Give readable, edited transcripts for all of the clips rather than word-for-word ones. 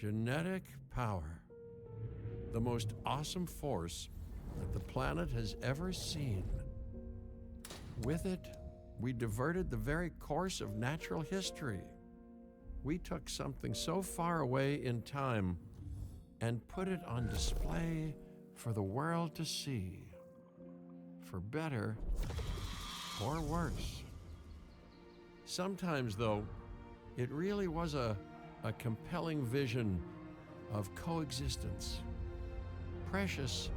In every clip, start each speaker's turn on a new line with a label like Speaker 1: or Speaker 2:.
Speaker 1: Genetic power. The most awesome force that the planet has ever seen. With it, we diverted the very course of natural history. We took something so far away in time and put it on display for the world to see. For better or worse. Sometimes, though, it really was a compelling vision of coexistence. Precious,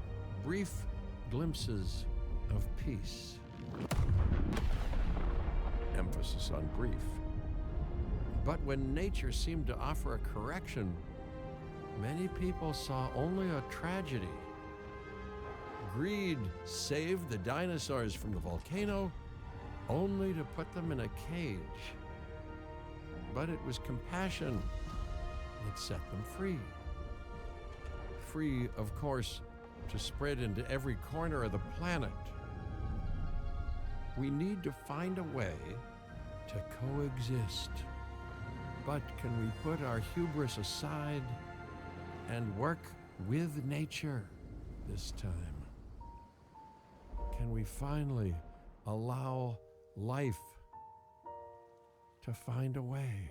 Speaker 1: brief glimpses of peace. Emphasis on brief. But when nature seemed to offer a correction, many people saw only a tragedy. Greed saved the dinosaurs from the volcano, only to put them in a cage. But it was compassion that set them free. Free, of course, to spread into every corner of the planet. We need to find a way to coexist. But can we put our hubris aside and work with nature this time? Can we finally allow life to find a way?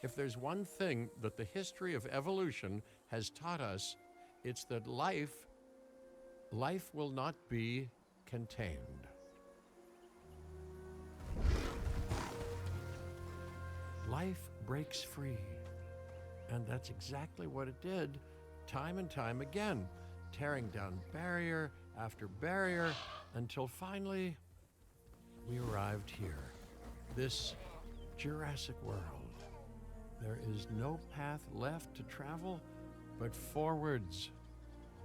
Speaker 1: If there's one thing that the history of evolution has taught us, it's that life will not be contained. Life breaks free. And that's exactly what it did, time and time again, tearing down barrier after barrier, until finally we arrived here, this Jurassic World. There is no path left to travel but forwards.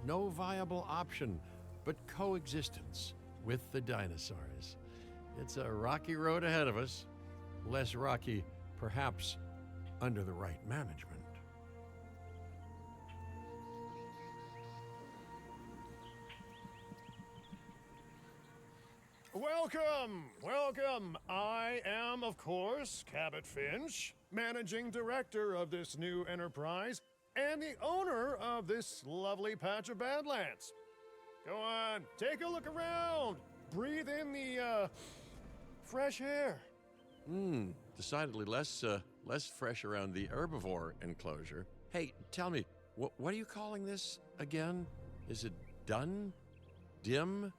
Speaker 1: No viable option but coexistence with the dinosaurs. It's a rocky road ahead of us. Less rocky, perhaps, under the right management.
Speaker 2: Welcome, welcome. I am, of course, Cabot Finch, managing director of this new enterprise and the owner of this lovely patch of Badlands. Go on, take a look around. Breathe in the, fresh air.
Speaker 1: Decidedly less fresh around the herbivore enclosure. Hey, tell me, what are you calling this again? Is it done? Dim?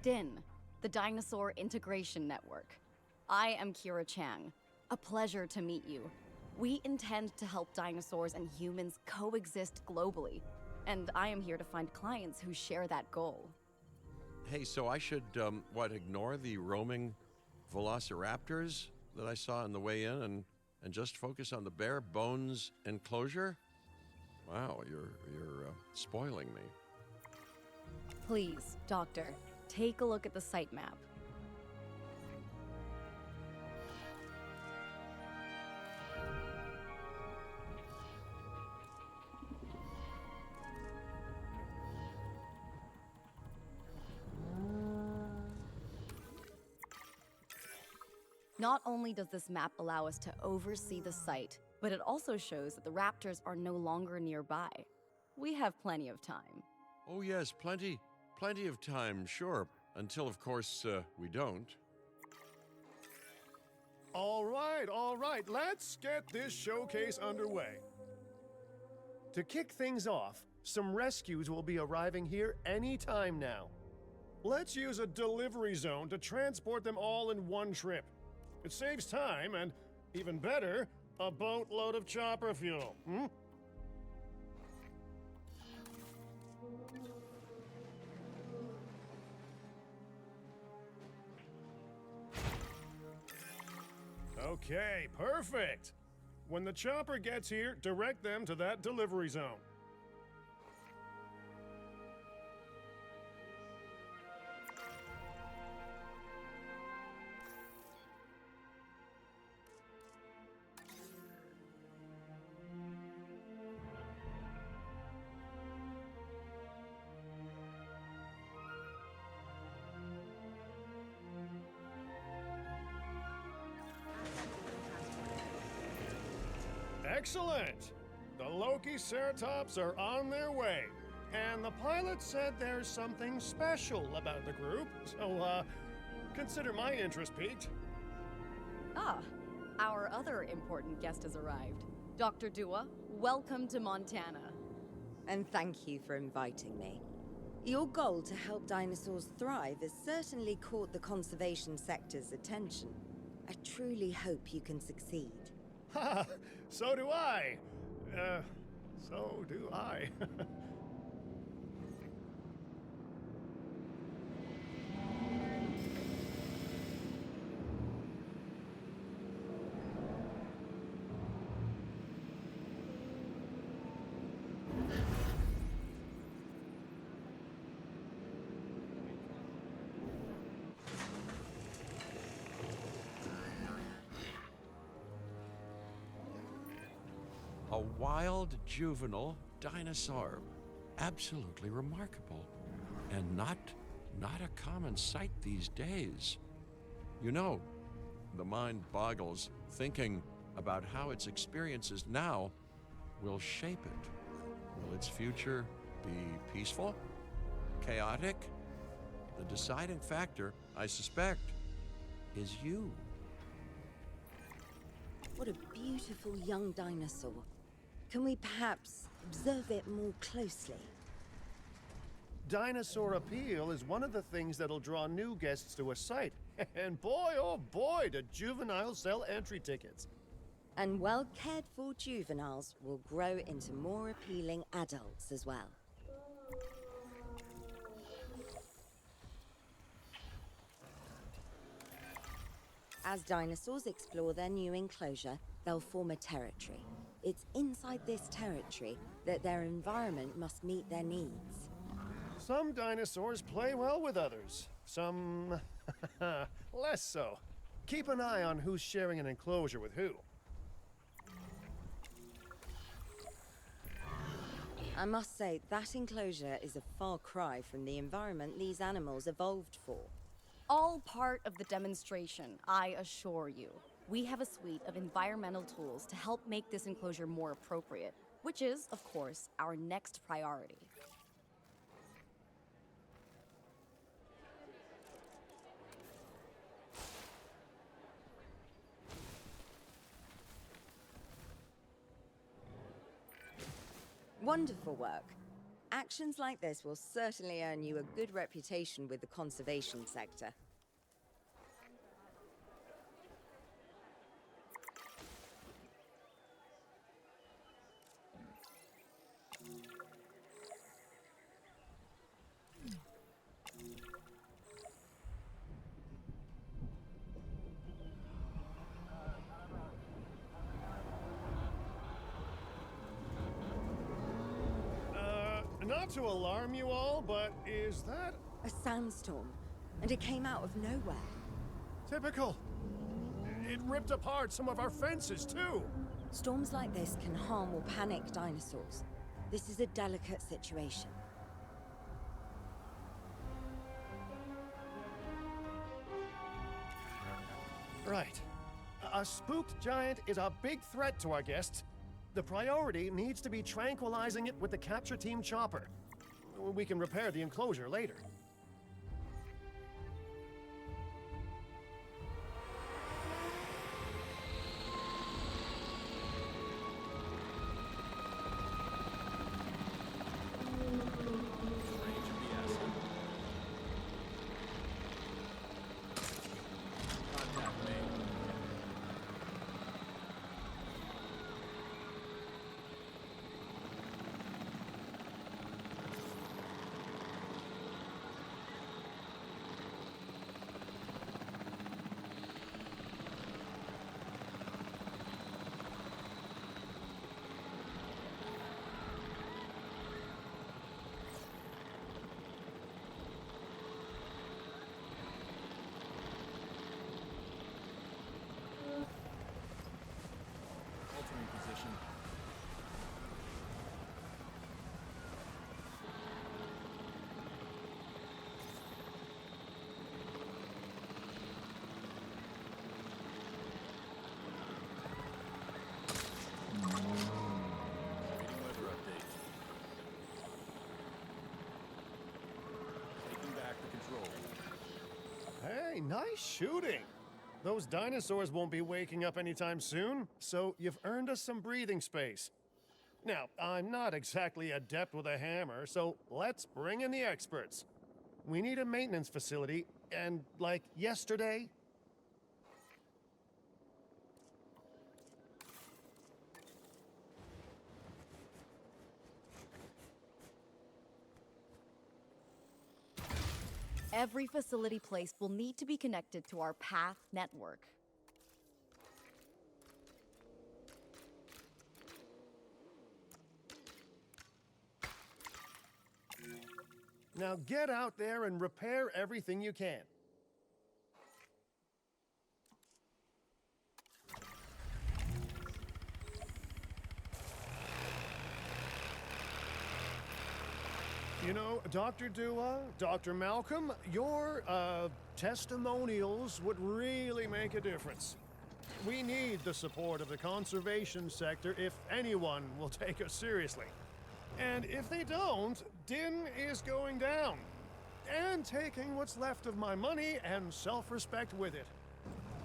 Speaker 3: DIN, the Dinosaur Integration Network. I am Kira Chang. A pleasure to meet you. We intend to help dinosaurs and humans coexist globally, and I am here to find clients who share that goal.
Speaker 1: Hey, so I should, ignore the roaming velociraptors that I saw on the way in and just focus on the bare bones enclosure? Wow, you're spoiling me.
Speaker 3: Please, Doctor, take a look at the site map. Not only does this map allow us to oversee the site, but it also shows that the raptors are no longer nearby. We have plenty of time.
Speaker 1: Oh yes, plenty of time, sure. Until, of course, we don't.
Speaker 2: All right, let's get this showcase underway. To kick things off, some rescues will be arriving here any time now. Let's use a delivery zone to transport them all in one trip. It saves time and, even better, a boatload of chopper fuel. Hmm? Okay, perfect. When the chopper gets here, direct them to that delivery zone. Excellent! The Loki-Ceratops are on their way. And the pilot said there's something special about the group, so, consider my interest piqued.
Speaker 3: Ah, our other important guest has arrived. Dr. Dua, welcome to Montana.
Speaker 4: And thank you for inviting me. Your goal to help dinosaurs thrive has certainly caught the conservation sector's attention. I truly hope you can succeed.
Speaker 2: Ha! So do I! So do I.
Speaker 1: A wild juvenile dinosaur. Absolutely remarkable. And not a common sight these days. You know, the mind boggles thinking about how its experiences now will shape it. Will its future be peaceful? Chaotic? The deciding factor, I suspect, is you.
Speaker 4: What a beautiful young dinosaur. Can we perhaps observe it more closely?
Speaker 2: Dinosaur appeal is one of the things that'll draw new guests to a site. And boy, oh boy, do juveniles sell entry tickets.
Speaker 4: And well-cared for juveniles will grow into more appealing adults as well. As dinosaurs explore their new enclosure, they'll form a territory. It's inside this territory that their environment must meet their needs.
Speaker 2: Some dinosaurs play well with others. Some less so. Keep an eye on who's sharing an enclosure with who.
Speaker 4: I must say, that enclosure is a far cry from the environment these animals evolved for.
Speaker 3: All part of the demonstration, I assure you. We have a suite of environmental tools to help make this enclosure more appropriate, which is, of course, our next priority.
Speaker 4: Wonderful work. Actions like this will certainly earn you a good reputation with the conservation sector.
Speaker 2: Not to alarm you all, but is that
Speaker 4: A sandstorm, and it came out of nowhere.
Speaker 2: typical? It ripped apart some of our fences, too.
Speaker 4: Storms like this can harm or panic dinosaurs. This is a delicate situation.
Speaker 2: Right. A spooked giant is a big threat to our guests. The priority needs to be tranquilizing it with the capture team chopper. We can repair the enclosure later.
Speaker 5: Contact made.
Speaker 2: Nice shooting. Those dinosaurs won't be waking up anytime soon, so you've earned us some breathing space. Now, I'm not exactly adept with a hammer, so let's bring in the experts. We need a maintenance facility, and like yesterday.
Speaker 3: Every facility placed will need to be connected to our path network.
Speaker 2: Now get out there and repair everything you can. You know, Dr. Dua, Dr. Malcolm, your testimonials would really make a difference. We need the support of the conservation sector if anyone will take us seriously. And if they don't, Din is going down. And taking what's left of my money and self-respect with it.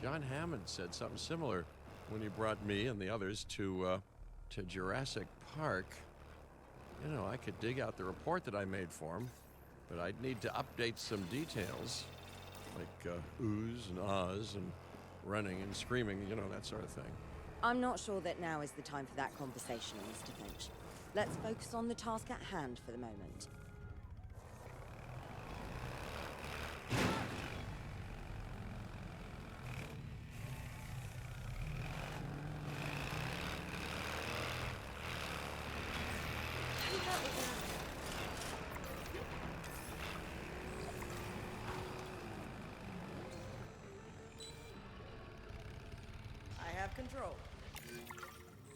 Speaker 1: John Hammond said something similar when he brought me and the others to Jurassic Park. You know, I could dig out the report that I made for him, but I'd need to update some details, like oohs and ahs and running and screaming, you know, that sort of thing.
Speaker 4: I'm not sure that now is the time for that conversation, Mr. Finch. Let's focus on the task at hand for the moment.
Speaker 5: I have control.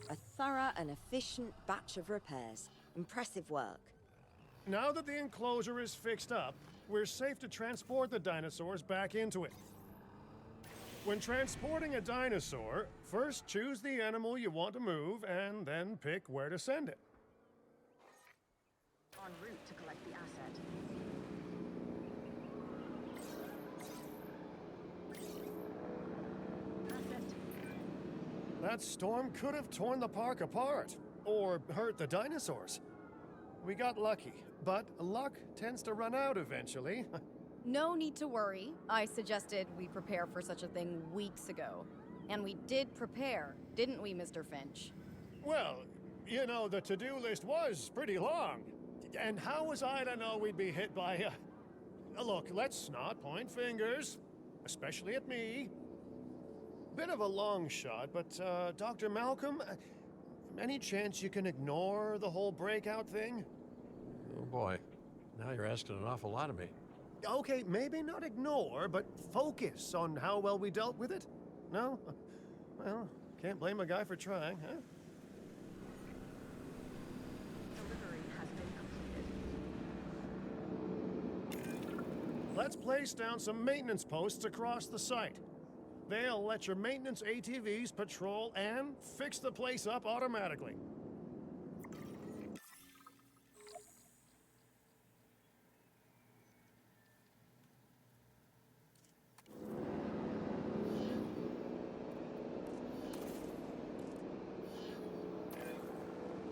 Speaker 4: A thorough and efficient batch of repairs. Impressive work.
Speaker 2: Now that the enclosure is fixed up, we're safe to transport the dinosaurs back into it. When transporting a dinosaur, first choose the animal you want to move and then pick where to send it.
Speaker 5: En route to collect the asset. Asset.
Speaker 2: That storm could have torn the park apart, or hurt the dinosaurs. We got lucky, but luck tends to run out eventually.
Speaker 3: No need to worry. I suggested we prepare for such a thing weeks ago. And we did prepare, didn't we, Mr. Finch?
Speaker 2: Well, you know, the to-do list was pretty long. And how was I to know we'd be hit by a... Look, let's not point fingers, especially at me. Bit of a long shot, but, Dr. Malcolm, any chance you can ignore the whole breakout thing?
Speaker 1: Oh boy, now you're asking an awful lot of me.
Speaker 2: Okay, maybe not ignore, but focus on how well we dealt with it? No? Well, can't blame a guy for trying, huh?
Speaker 5: Delivery has been completed.
Speaker 2: Let's place down some maintenance posts across the site. They'll let your maintenance ATVs patrol and fix the place up automatically.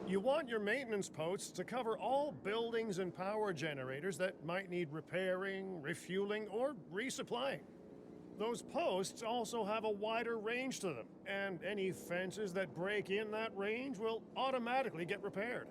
Speaker 2: You want your maintenance posts to cover all buildings and power generators that might need repairing, refueling, or resupplying. Those posts also have a wider range to them, and any fences that break in that range will automatically get repaired.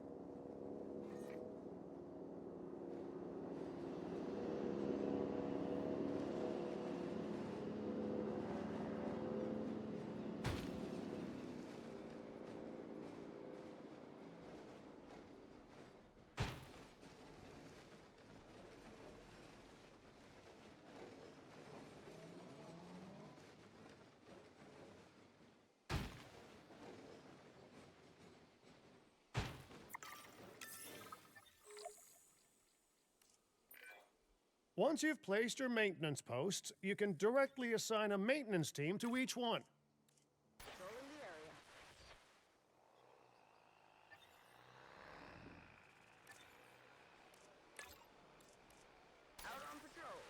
Speaker 2: Once you've placed your maintenance posts, you can directly assign a maintenance team to each one.
Speaker 5: Patrolling the area. Out on patrol.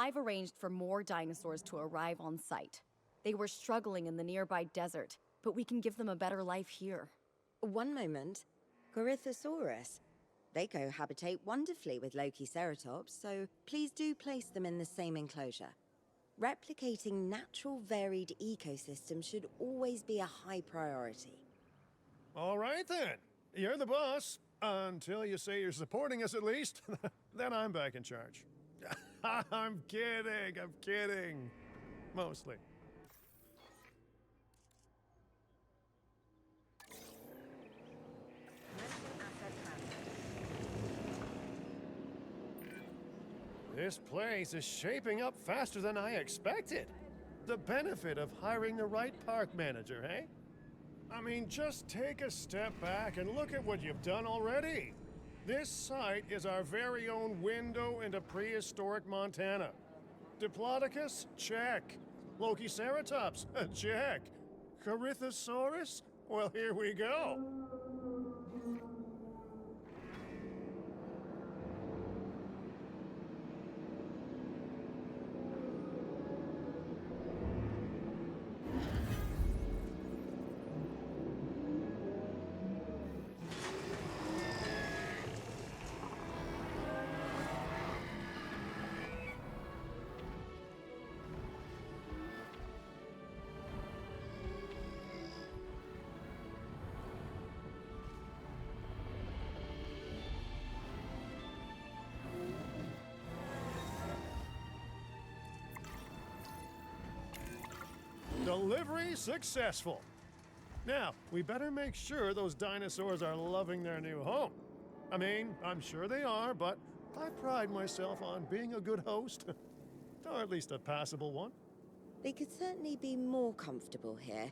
Speaker 3: I've arranged for more dinosaurs to arrive on site. They were struggling in the nearby desert, but we can give them a better life here.
Speaker 4: One moment. Corythosaurus. They cohabitate wonderfully with Lokiceratops, so please do place them in the same enclosure. Replicating natural varied ecosystems should always be a high priority.
Speaker 2: All right then. You're the boss. Until you say you're supporting us at least. Then I'm back in charge. I'm kidding. Mostly.
Speaker 5: Commencing asset transfer.
Speaker 2: This place is shaping up faster than I expected. The benefit of hiring the right park manager, eh? I mean, just take a step back and look at what you've done already. This site is our very own window into prehistoric Montana. Diplodocus? Check. Lokiceratops? Check. Corythosaurus? Well, here we go. Delivery successful. Now, we better make sure those dinosaurs are loving their new home. I mean, I'm sure they are, but I pride myself on being a good host. Or at least a passable one.
Speaker 4: They could certainly be more comfortable here.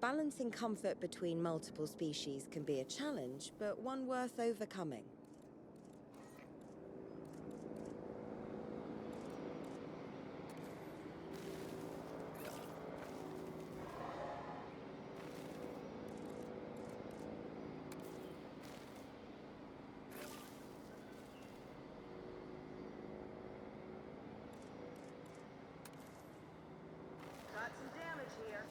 Speaker 4: Balancing comfort between multiple species can be a challenge, but one worth overcoming.
Speaker 5: Got some damage here.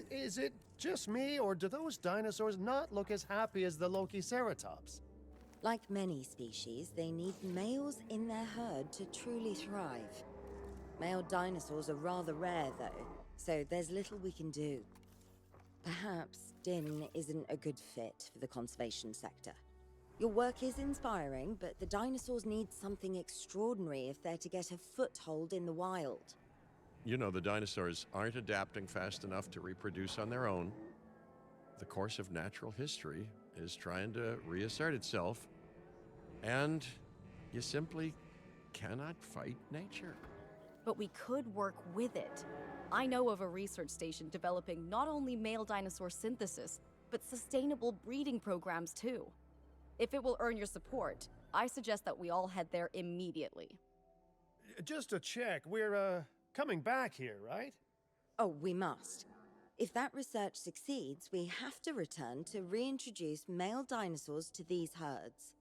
Speaker 2: Is it just me, or do those dinosaurs not look as happy as the Lokiceratops?
Speaker 4: Like many species, they need males in their herd to truly thrive. Male dinosaurs are rather rare, though, so there's little we can do. Perhaps Din isn't a good fit for the conservation sector. Your work is inspiring, but the dinosaurs need something extraordinary if they're to get a foothold in the wild.
Speaker 1: You know, the dinosaurs aren't adapting fast enough to reproduce on their own. The course of natural history is trying to reassert itself, and you simply cannot fight nature.
Speaker 3: But we could work with it. I know of a research station developing not only male dinosaur synthesis, but sustainable breeding programs too. If it will earn your support, I suggest that we all head there immediately.
Speaker 2: Just to check, we're, coming back here, right?
Speaker 4: Oh, we must. If that research succeeds, we have to return to reintroduce male dinosaurs to these herds.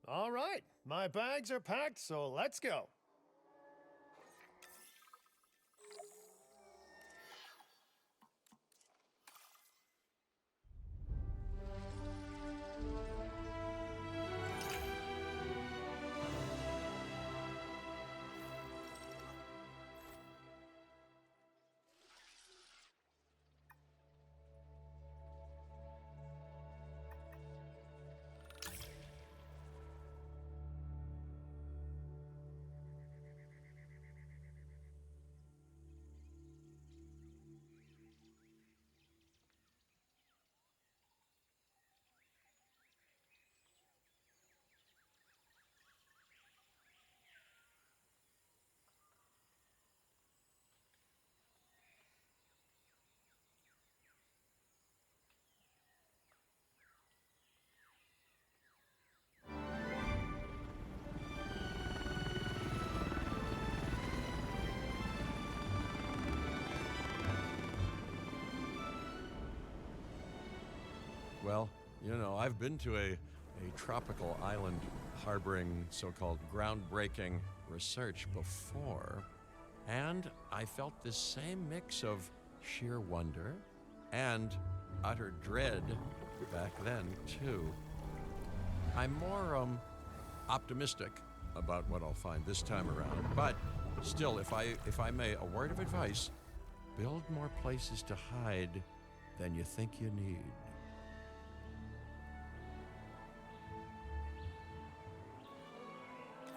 Speaker 2: All right, my bags are packed, so let's go.
Speaker 1: Well, you know, I've been to a tropical island harboring so-called groundbreaking research before, and I felt this same mix of sheer wonder and utter dread back then, too. I'm more optimistic about what I'll find this time around, but still, if I may, a word of advice: build more places to hide than you think you need.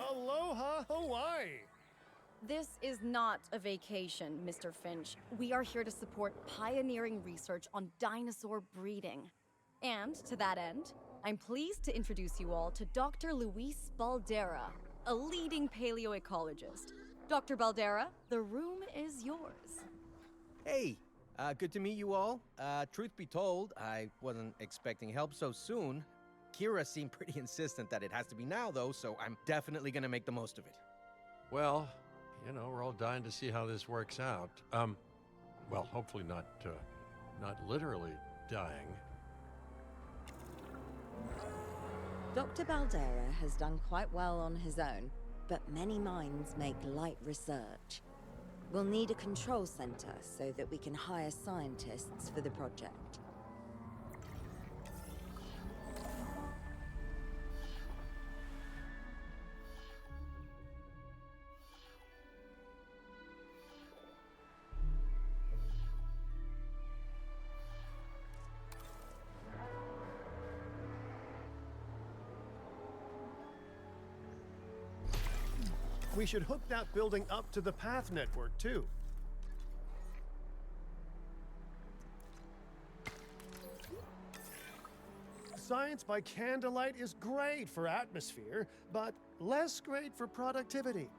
Speaker 2: Aloha, Hawaii!
Speaker 3: This is not a vacation, Mr. Finch. We are here to support pioneering research on dinosaur breeding. And to that end, I'm pleased to introduce you all to Dr. Luis Baldera, a leading paleoecologist. Dr. Baldera, the room is yours.
Speaker 6: Hey, good to meet you all. Truth be told, I wasn't expecting help so soon. Kira seemed pretty insistent that it has to be now, though, so I'm definitely gonna make the most of it.
Speaker 1: Well, you know, we're all dying to see how this works out. Well, hopefully not literally dying.
Speaker 4: Dr. Baldera has done quite well on his own, but many minds make light research. We'll need a control center so that we can hire scientists for the project.
Speaker 2: We should hook that building up to the path network, too. Science by candlelight is great for atmosphere, but less great for productivity.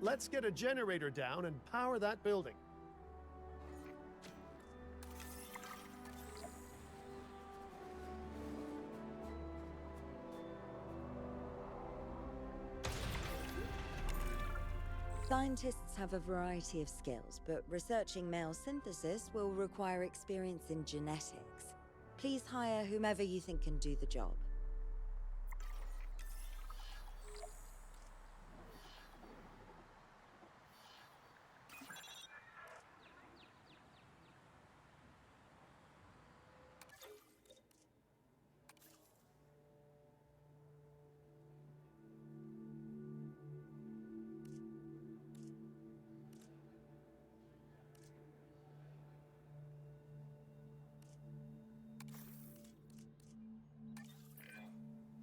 Speaker 2: Let's get a generator down and power that building.
Speaker 4: Scientists have a variety of skills, but researching male synthesis will require experience in genetics. Please hire whomever you think can do the job.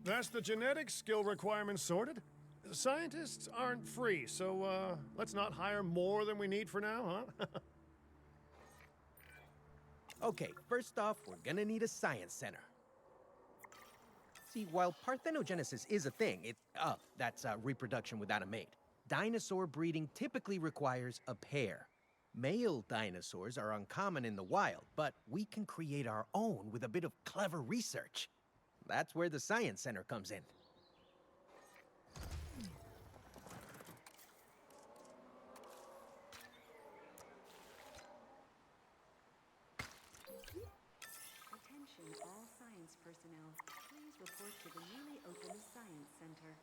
Speaker 2: That's the genetic skill requirements sorted. Scientists aren't free, so let's not hire more than we need for now, huh?
Speaker 6: Okay, first off, we're gonna need a science center. See, while parthenogenesis is a thing, that's reproduction without a mate. Dinosaur breeding typically requires a pair. Male dinosaurs are uncommon in the wild, but we can create our own with a bit of clever research. That's where the science center comes in.
Speaker 7: Attention all science personnel. Please report to the newly opened Science Center.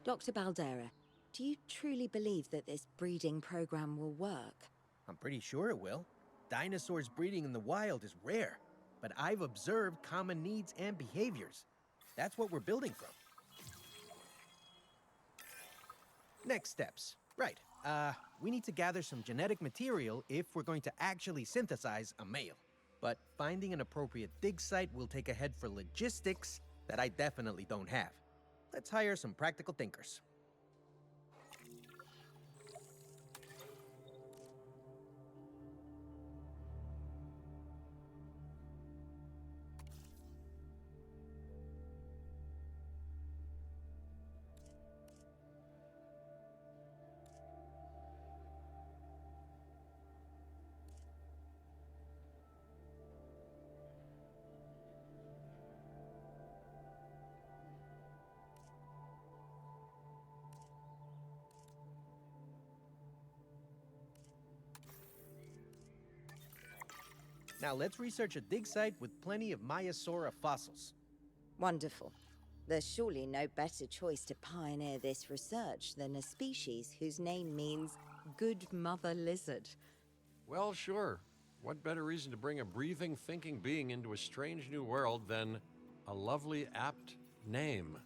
Speaker 4: Dr. Baldera, do you truly believe that this breeding program will work?
Speaker 6: I'm pretty sure it will. Dinosaurs breeding in the wild is rare, but I've observed common needs and behaviors. That's what we're building from. Next steps. Right. We need to gather some genetic material if we're going to actually synthesize a male. But finding an appropriate dig site will take a head for logistics that I definitely don't have. Let's hire some practical thinkers. Now let's research a dig site with plenty of Maiasaura fossils.
Speaker 4: Wonderful. There's surely no better choice to pioneer this research than a species whose name means good mother lizard.
Speaker 1: Well, sure. What better reason to bring a breathing, thinking being into a strange new world than a lovely, apt name?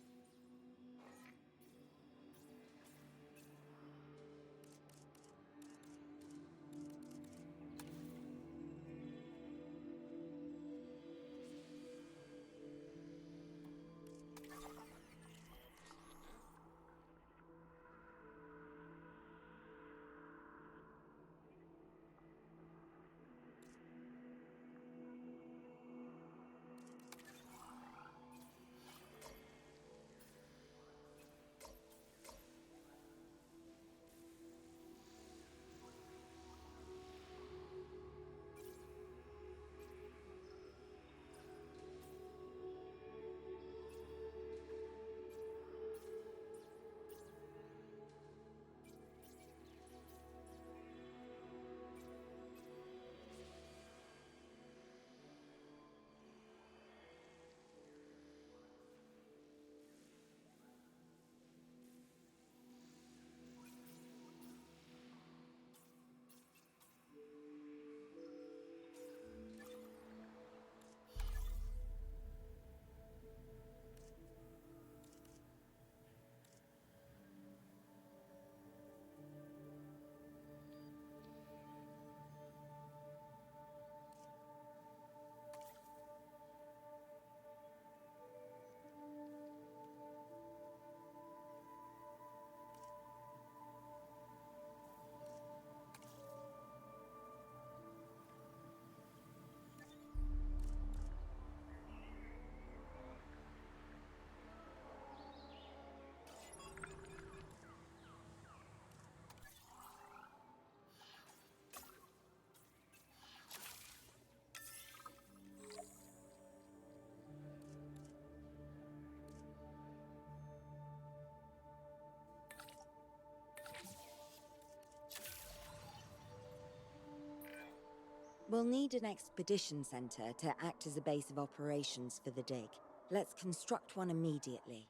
Speaker 4: We'll need an expedition center to act as a base of operations for the dig. Let's construct one immediately.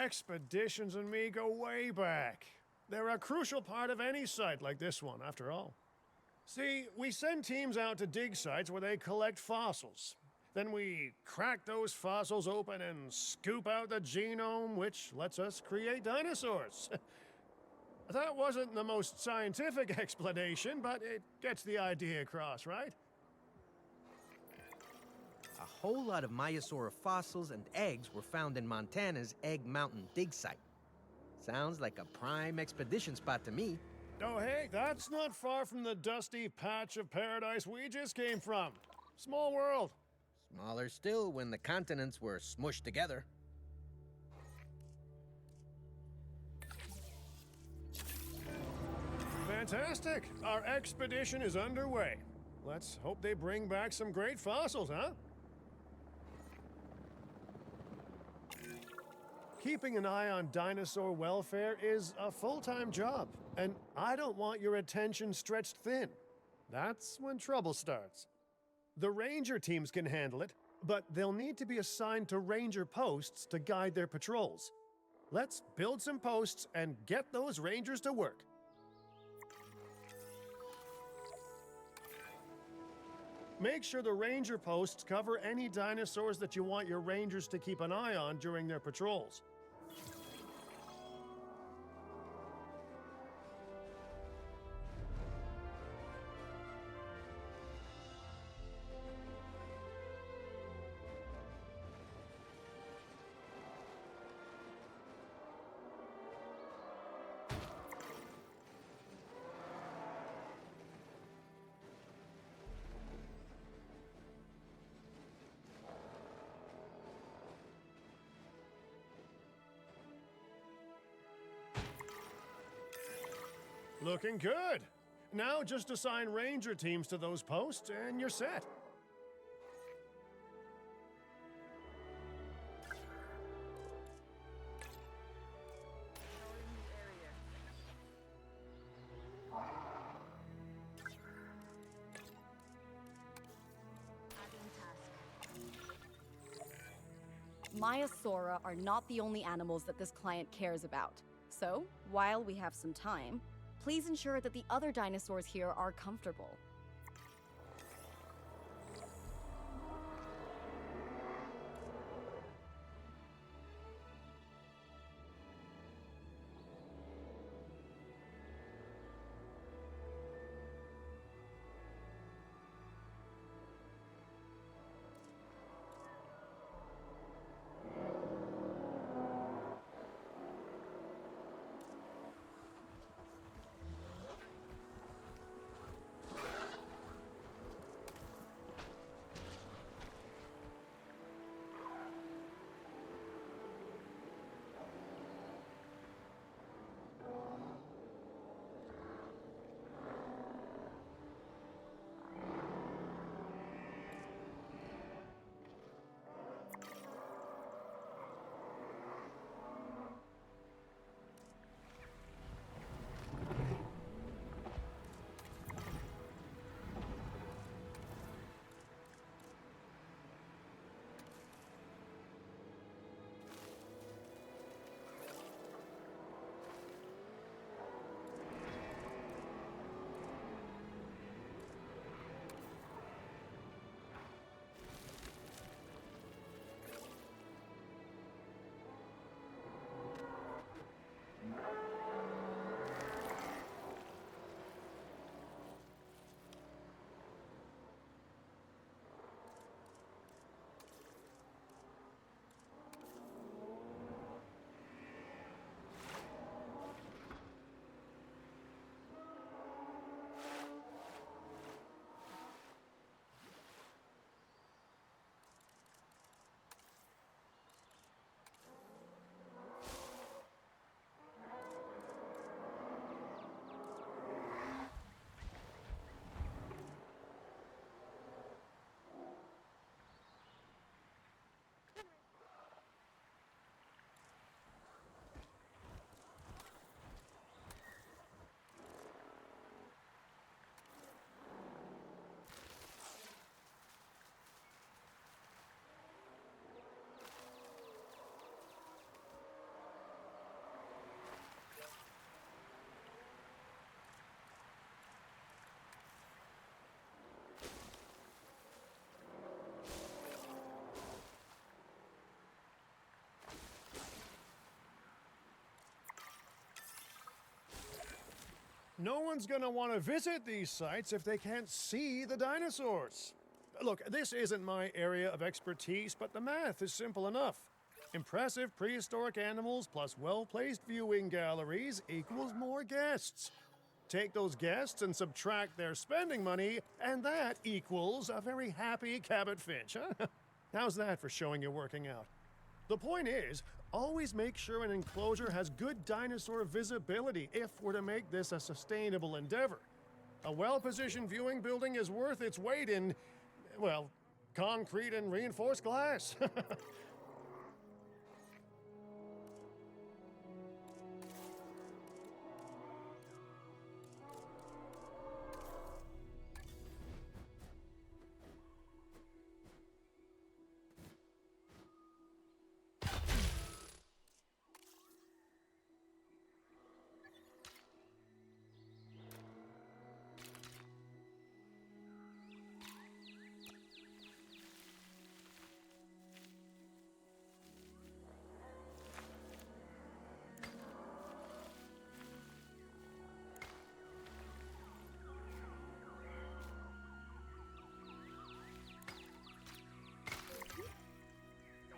Speaker 2: expeditions and me go way back. They're a crucial part of any site like this one, after all. See, we send teams out to dig sites where they collect fossils. Then we crack those fossils open and scoop out the genome, which lets us create dinosaurs. That wasn't the most scientific explanation, but it gets the idea across, right?
Speaker 6: A whole lot of Maiasaura fossils and eggs were found in Montana's Egg Mountain dig site. Sounds like a prime expedition spot to me.
Speaker 2: Oh, hey, that's not far from the dusty patch of paradise we just came from. Small world.
Speaker 6: Smaller still when the continents were smushed together.
Speaker 2: Fantastic. Our expedition is underway. Let's hope they bring back some great fossils, huh? Keeping an eye on dinosaur welfare is a full-time job, and I don't want your attention stretched thin. That's when trouble starts. The ranger teams can handle it, but they'll need to be assigned to ranger posts to guide their patrols. Let's build some posts and get those rangers to work. Make sure the ranger posts cover any dinosaurs that you want your rangers to keep an eye on during their patrols. Looking good. Now just assign ranger teams to those posts and you're set.
Speaker 3: Maiasaura are not the only animals that this client cares about. So, while we have some time, please ensure that the other dinosaurs here are comfortable.
Speaker 2: no one's gonna want to visit these sites if they can't see the dinosaurs. Look, this isn't my area of expertise, but the math is simple enough. Impressive prehistoric animals plus well-placed viewing galleries equals more guests. Take those guests and subtract their spending money, and that equals a very happy Cabot Finch, huh? How's that for showing you're working out? The point is, always make sure an enclosure has good dinosaur visibility if we're to make this a sustainable endeavor. A well-positioned viewing building is worth its weight in, well, concrete and reinforced glass.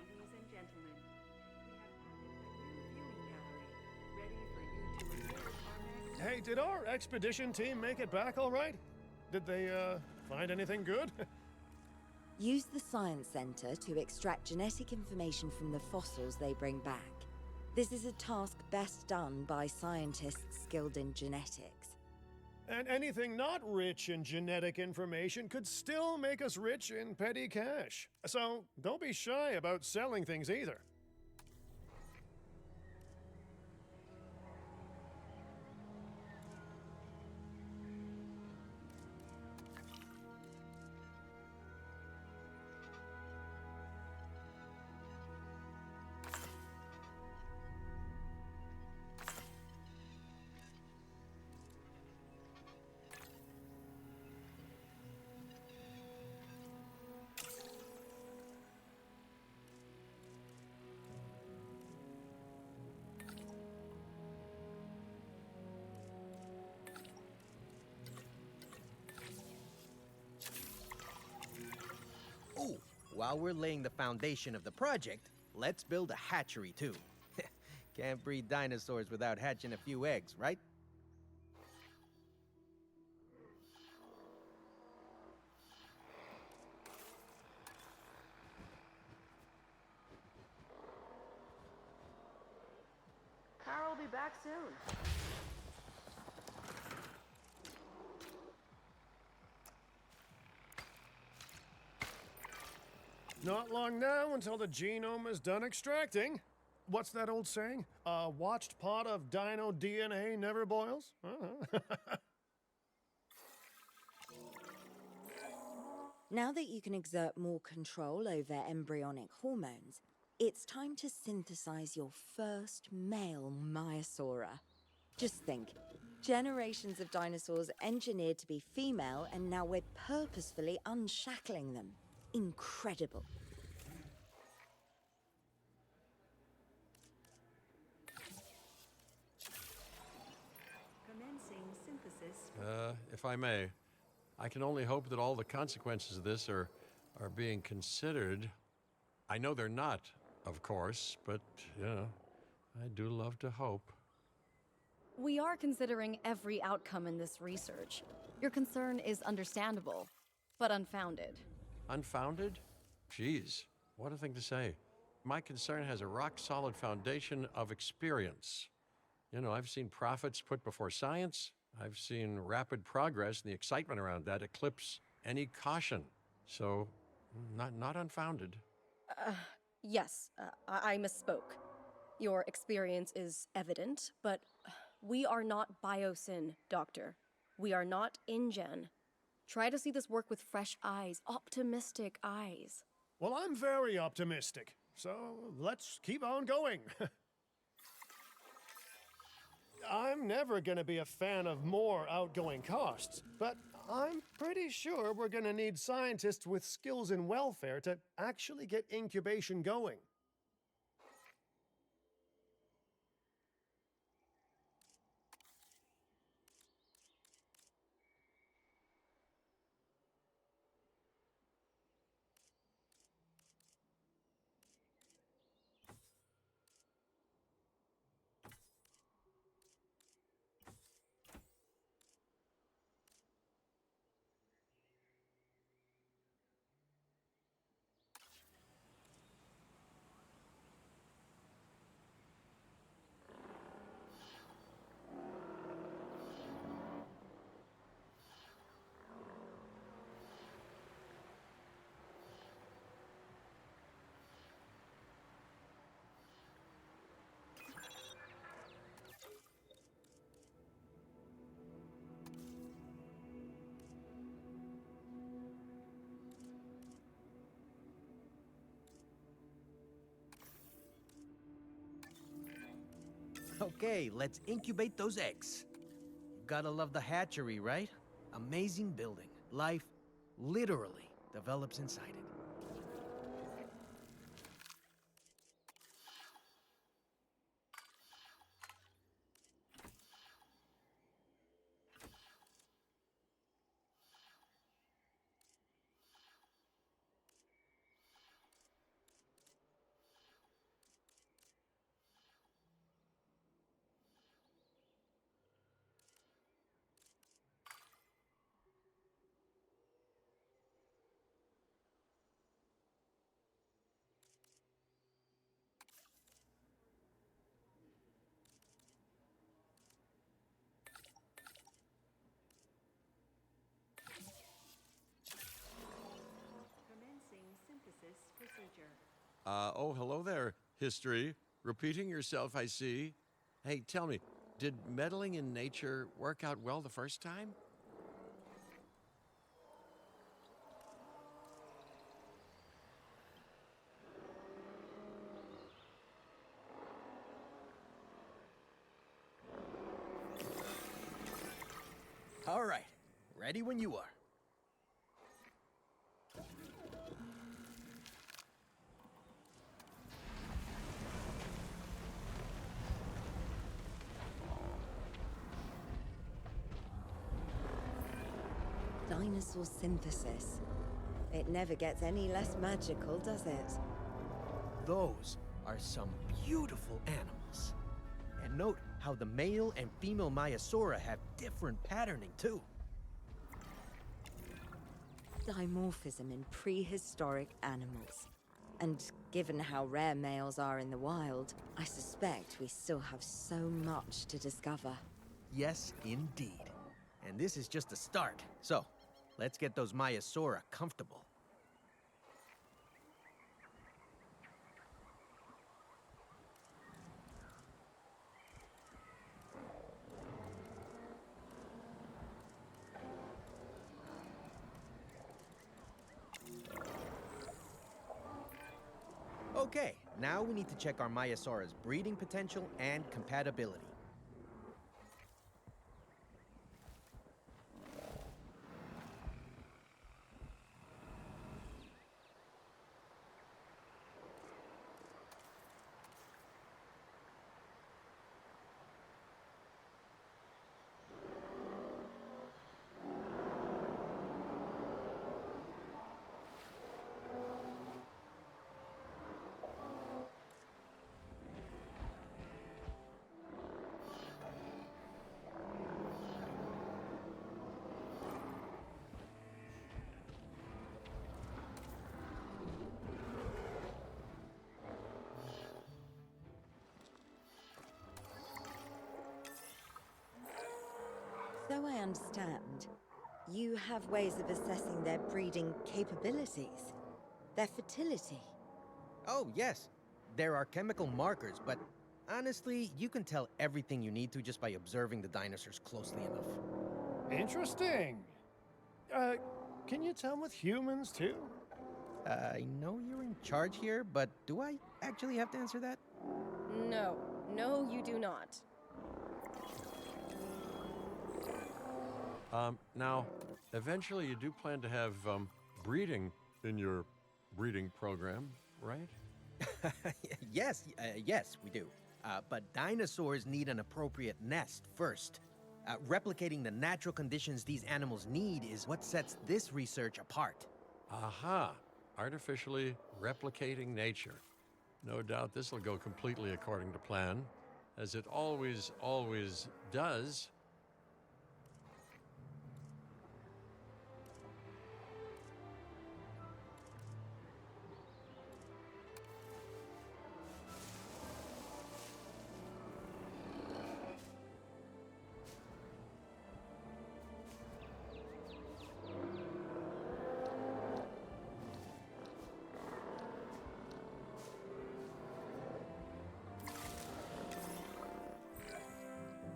Speaker 7: Ladies and gentlemen, we have opened a new viewing gallery, ready for you to observe our next...
Speaker 2: Hey, did our expedition team make it back all right? Did they, find anything good?
Speaker 4: Use the Science Center to extract genetic information from the fossils they bring back. This is a task best done by scientists skilled in genetics.
Speaker 2: And anything not rich in genetic information could still make us rich in petty cash. So don't be shy about selling things either.
Speaker 6: Ooh, while we're laying the foundation of the project, let's build a hatchery too. Can't breed dinosaurs without hatching a few eggs, right?
Speaker 5: Carl will be back soon.
Speaker 2: Not long now until the genome is done extracting. What's that old saying? A watched pot of dino DNA never boils?
Speaker 4: Now that you can exert more control over embryonic hormones, it's time to synthesize your first male Maiasaura. Just think, generations of dinosaurs engineered to be female, and now we're purposefully unshackling them. Incredible.
Speaker 7: Commencing synthesis.
Speaker 1: If I may, I can only hope that all the consequences of this are being considered. I know they're not, of course, but, you know, I do love to hope.
Speaker 3: We are considering every outcome in this research. Your concern is understandable, but unfounded.
Speaker 1: Unfounded? Geez, what a thing to say. My concern has a rock-solid foundation of experience. You know, I've seen profits put before science. I've seen rapid progress, and the excitement around that eclipse any caution. So, not unfounded.
Speaker 3: Yes, I misspoke. Your experience is evident, but we are not Biosyn, Doctor. We are not InGen. Try to see this work with fresh eyes, optimistic eyes.
Speaker 2: Well, I'm very optimistic, so let's keep on going. I'm never going to be a fan of more outgoing costs, but I'm pretty sure we're going to need scientists with skills in welfare to actually get incubation going.
Speaker 6: Okay, let's incubate those eggs. Gotta love the hatchery, right? Amazing building. Life literally develops inside it.
Speaker 7: Commencing synthesis procedure.
Speaker 1: Oh, hello there, history. Repeating yourself, I see. Hey, tell me, did meddling in nature work out well the first time?
Speaker 6: All right, ready when you are.
Speaker 4: Dinosaur synthesis. It never gets any less magical, does it?
Speaker 6: Those are some beautiful animals. And note how the male and female Maiasaura have different patterning, too.
Speaker 4: Dimorphism in prehistoric animals. And given how rare males are in the wild, I suspect we still have so much to discover.
Speaker 6: Yes, indeed. And this is just the start. So, let's get those Maiasaura comfortable. Okay, now we need to check our Maiasaura's breeding potential and compatibility.
Speaker 4: So I understand, you have ways of assessing their breeding capabilities, their fertility.
Speaker 6: Oh, yes. There are chemical markers, but honestly, you can tell everything you need to just by observing the dinosaurs closely enough.
Speaker 2: Interesting. Can you tell with humans too?
Speaker 6: I know you're in charge here, but do I actually have to answer that?
Speaker 8: No. No, you do not.
Speaker 1: Now, eventually you do plan to have breeding in your breeding program, right?
Speaker 6: Yes, yes, we do. But dinosaurs need an appropriate nest first. Replicating the natural conditions these animals need is what sets this research apart.
Speaker 1: Aha! Artificially replicating nature. No doubt this will go completely according to plan, as it always does.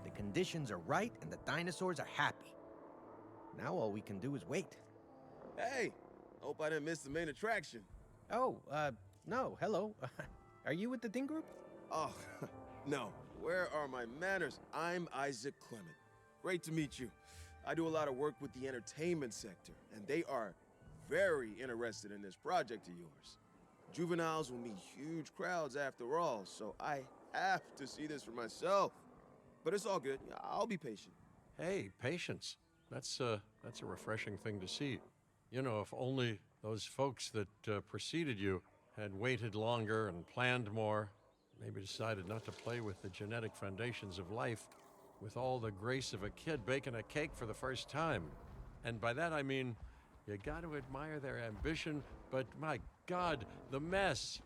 Speaker 6: The conditions are right and the dinosaurs are happy. Now all we can do is wait.
Speaker 9: Hey, hope I didn't miss the main attraction.
Speaker 6: Oh, no, hello. Are you with the Ding Group?
Speaker 9: Oh, no. Where are my manners? I'm Isaac Clement. Great to meet you. I do a lot of work with the entertainment sector, and they are very interested in this project of yours. Juveniles will meet huge crowds after all, so I have to see this for myself. But it's all good. I'll be patient.
Speaker 1: Hey, patience. That's a refreshing thing to see. You know, if only those folks that preceded you had waited longer and planned more, maybe decided not to play with the genetic foundations of life with all the grace of a kid baking a cake for the first time. And by that I mean, you got to admire their ambition, but my God, the mess.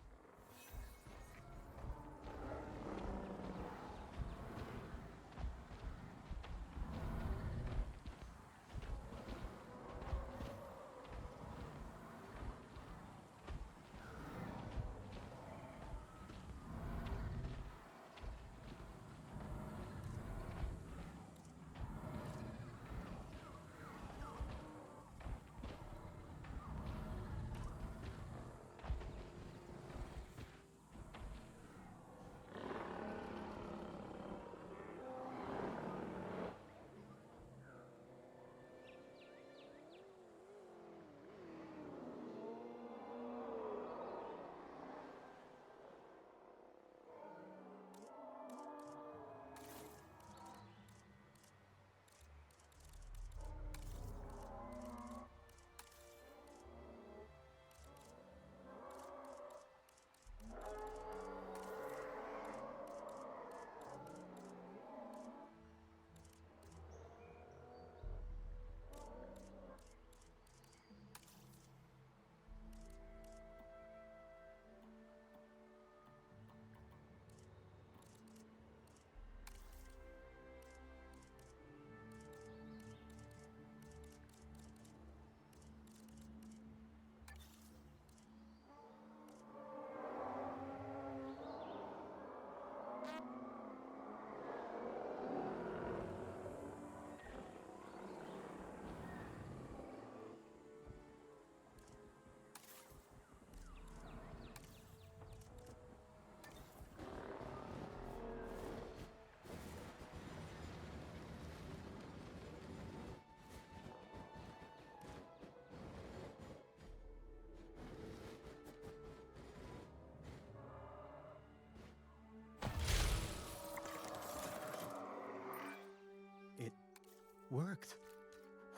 Speaker 6: Worked.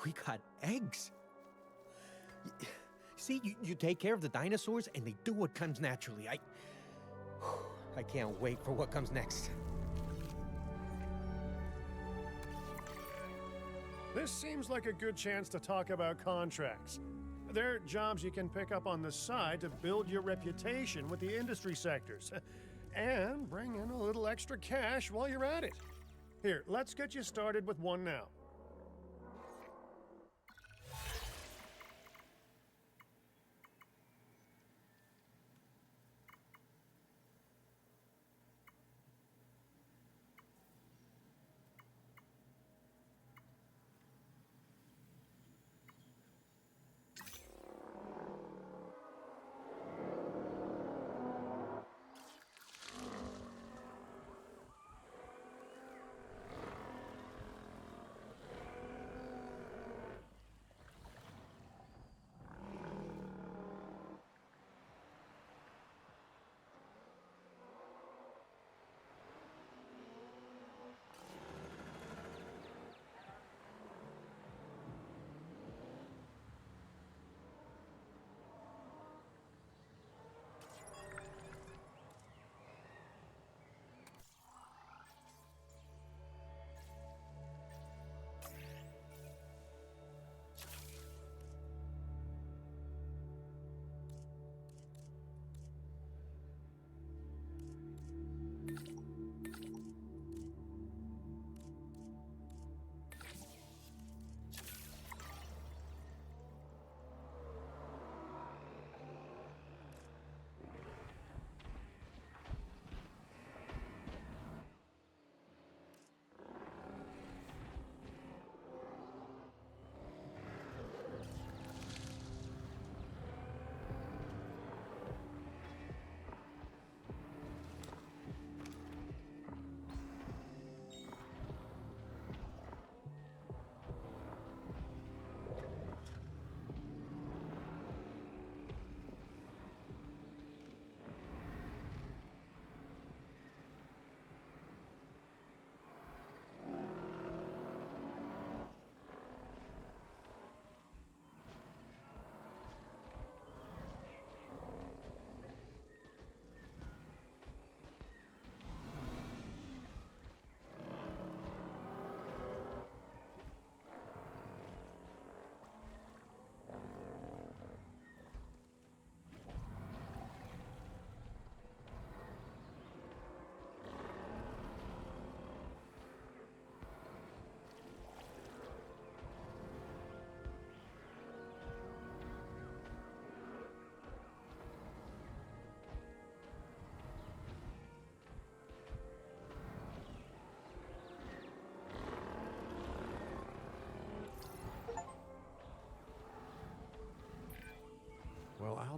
Speaker 6: We got eggs. See, you take care of the dinosaurs and they do what comes naturally. I can't wait for what comes next.
Speaker 2: This seems like a good chance to talk about contracts. They're jobs you can pick up on the side to build your reputation with the industry sectors. And bring in a little extra cash while you're at it. Here, let's get you started with one now.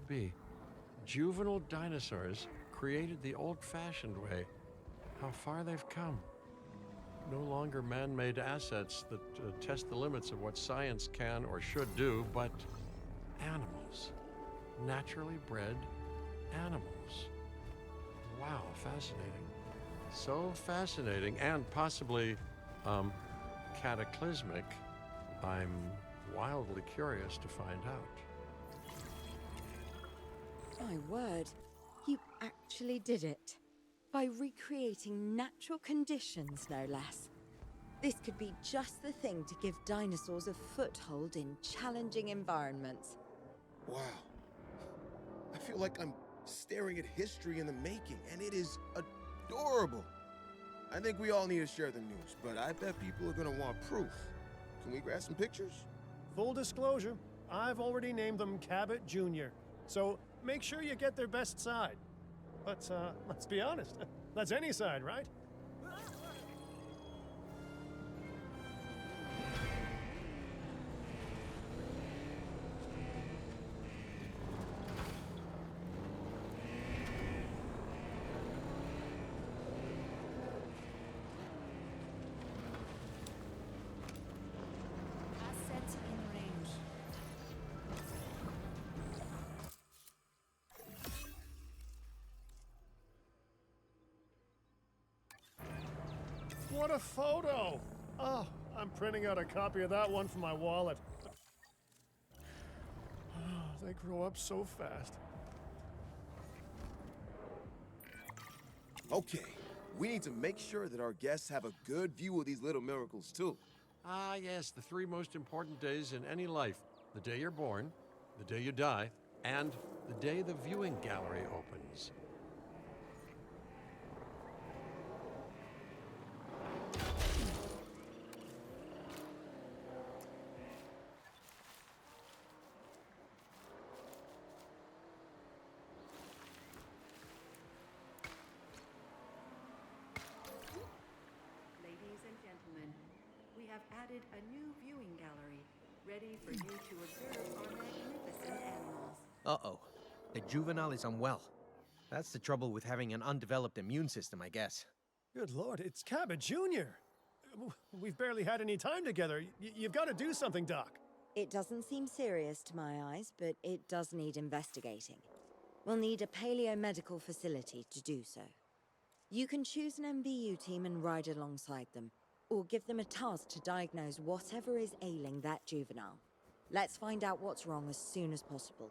Speaker 1: be. Juvenile dinosaurs created the old-fashioned way. How far they've come. No longer man-made assets that test the limits of what science can or should do, but animals. Naturally bred animals. Wow, fascinating. So fascinating and possibly cataclysmic. I'm wildly curious to find out.
Speaker 4: My word, you actually did it. By recreating natural conditions, no less. This could be just the thing to give dinosaurs a foothold in challenging environments.
Speaker 9: Wow. I feel like I'm staring at history in the making, and it is adorable. I think we all need to share the news, but I bet people are gonna want proof. Can we grab some pictures?
Speaker 2: Full disclosure, I've already named them Cabot Jr., so make sure you get their best side. But let's be honest, that's any side, right?
Speaker 7: Assets in range.
Speaker 2: What a photo! Oh, I'm printing out a copy of that one for my wallet. Oh, they grow up so fast.
Speaker 9: Okay, we need to make sure that our guests have a good view of these little miracles, too.
Speaker 1: Ah, yes, the three most important days in any life. The day you're born, the day you die, and the day the viewing gallery opens.
Speaker 7: Ladies and gentlemen, we have added a new viewing gallery, ready for you to observe our magnificent animals.
Speaker 6: Uh-oh. The juvenile is unwell. That's the trouble with having an undeveloped immune system, I guess.
Speaker 2: Good Lord, it's Cabot Jr. We've barely had any time together. You've got to do something, Doc.
Speaker 4: It doesn't seem serious to my eyes, but it does need investigating. We'll need a paleomedical facility to do so. You can choose an MVU team and ride alongside them, or give them a task to diagnose whatever is ailing that juvenile. Let's find out what's wrong as soon as possible.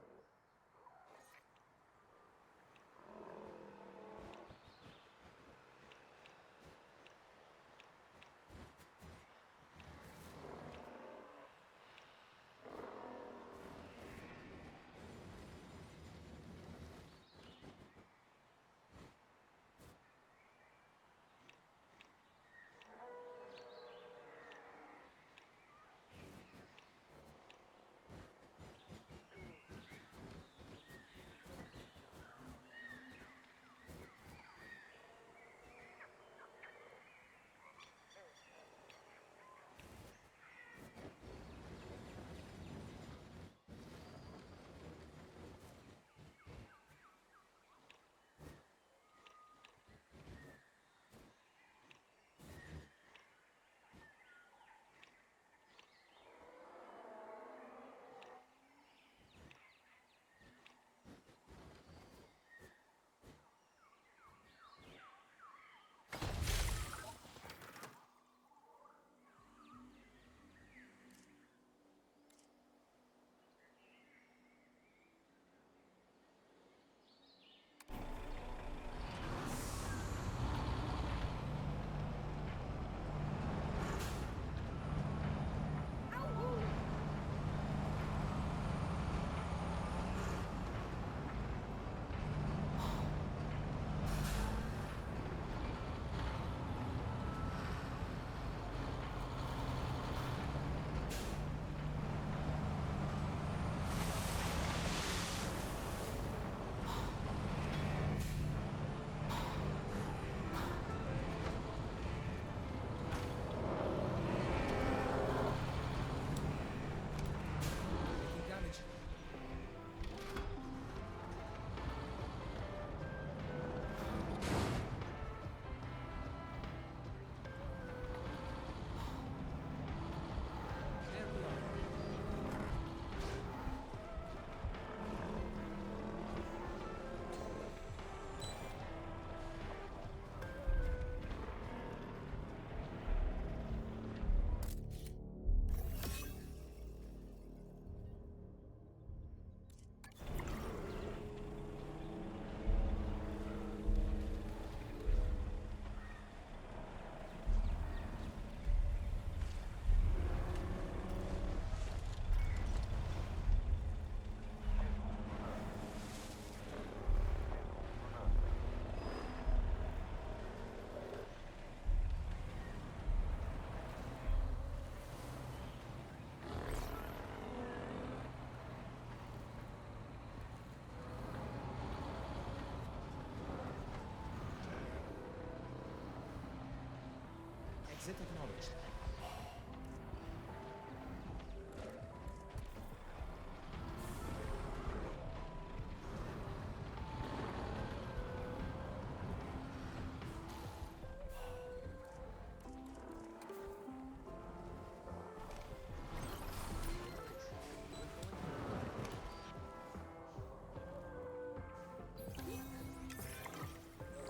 Speaker 10: Exit acknowledged.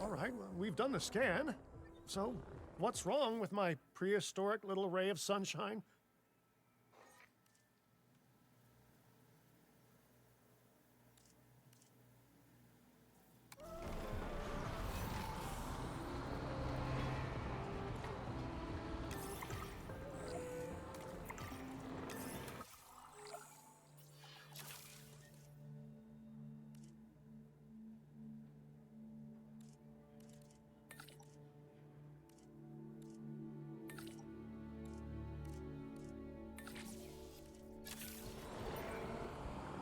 Speaker 2: All right, well, we've done the scan. So, what's wrong with my prehistoric little ray of sunshine?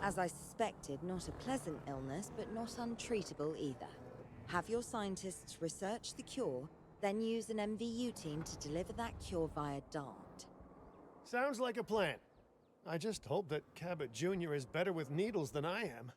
Speaker 4: As I suspected, not a pleasant illness, but not untreatable either. Have your scientists research the cure, then use an MVU team to deliver that cure via DART.
Speaker 2: Sounds like a plan. I just hope that Cabot Jr. is better with needles than I am.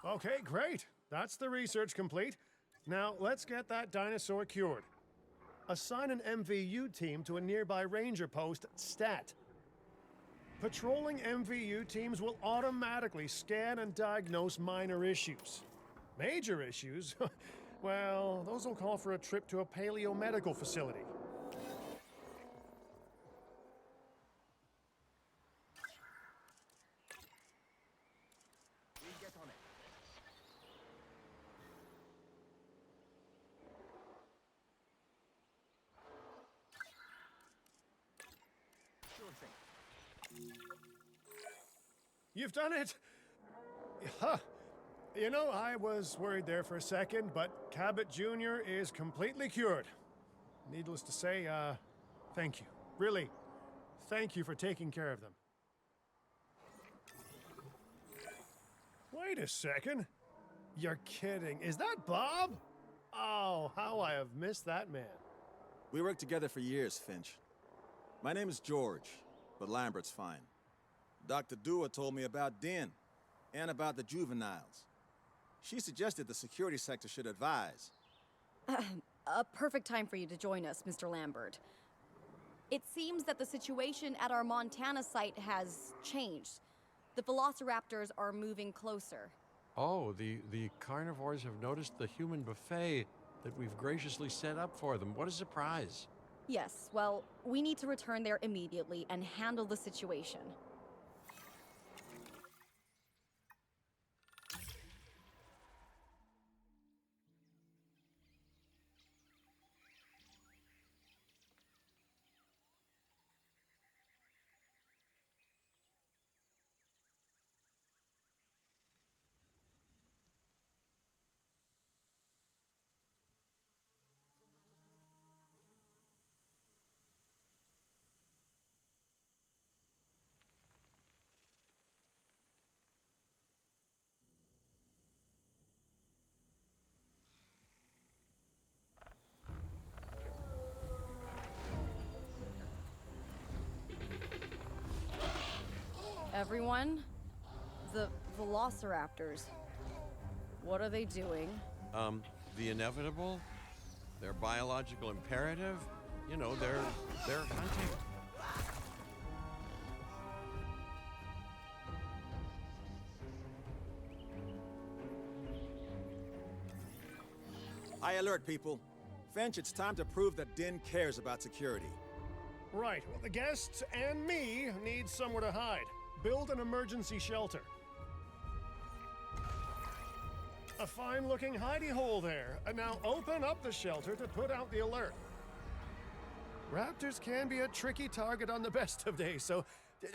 Speaker 2: Okay, great. That's the research complete. Now, let's get that dinosaur cured. Assign an MVU team to a nearby ranger post, Stat. Patrolling MVU teams will automatically scan and diagnose minor issues. Major issues? Well, those will call for a trip to a paleomedical facility.
Speaker 10: We'll get on it. Sure thing.
Speaker 2: You've done it! Huh. You know, I was worried there for a second, but Cabot Jr. is completely cured. Needless to say, thank you. Really, thank you for taking care of them. Wait a second. You're kidding. Is that Bob? Oh, how I have missed that man.
Speaker 11: We worked together for years, Finch. My name is George, but Lambert's fine. Dr. Dua told me about Din, and about the juveniles. She suggested the security sector should advise.
Speaker 3: A perfect time for you to join us, Mr. Lambert. It seems that the situation at our Montana site has changed. The velociraptors are moving closer.
Speaker 1: Oh, the carnivores have noticed the human buffet that we've graciously set up for them. What a surprise.
Speaker 3: Yes, well, we need to return there immediately and handle the situation. Everyone, the velociraptors. What are they doing?
Speaker 1: The inevitable, their biological imperative, you know, they're hunting.
Speaker 11: High alert, people. Finch, it's time to prove that Din cares about security.
Speaker 2: Right, well, the guests and me need somewhere to hide. Build an emergency shelter. A fine-looking hidey hole there. And now open up the shelter to put out the alert. Raptors can be a tricky target on the best of days, so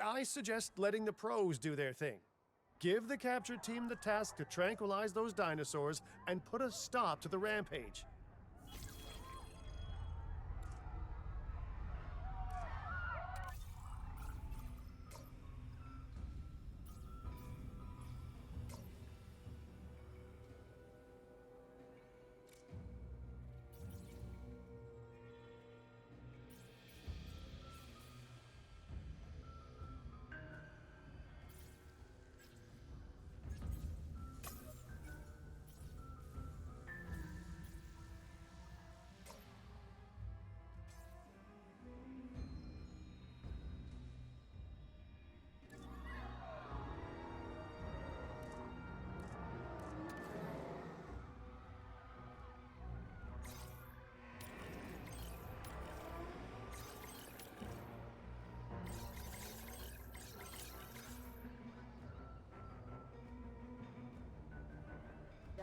Speaker 2: I suggest letting the pros do their thing. Give the capture team the task to tranquilize those dinosaurs and put a stop to the rampage.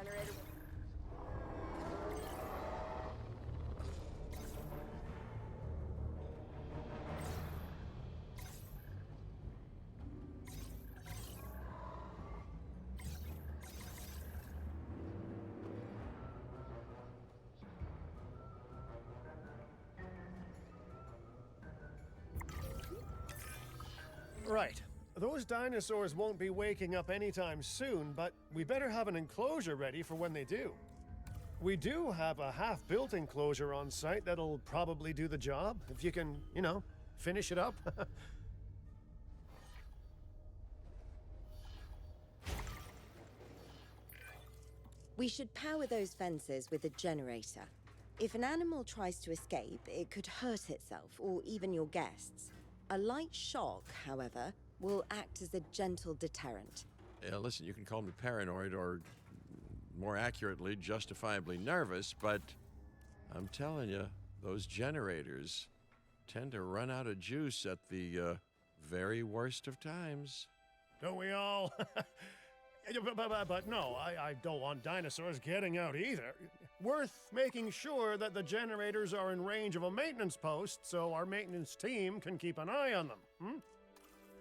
Speaker 5: Generator.
Speaker 2: Right. Those dinosaurs won't be waking up anytime soon, but we better have an enclosure ready for when they do. We do have a half-built enclosure on site that'll probably do the job, if you can, finish it up.
Speaker 4: We should power those fences with a generator. If an animal tries to escape, it could hurt itself or even your guests. A light shock, however, will act as a gentle deterrent.
Speaker 1: Yeah, listen, you can call me paranoid or, more accurately, justifiably nervous, but I'm telling you, those generators tend to run out of juice at the very worst of times.
Speaker 2: Don't we all? But no, I don't want dinosaurs getting out either. Worth making sure that the generators are in range of a maintenance post so our maintenance team can keep an eye on them.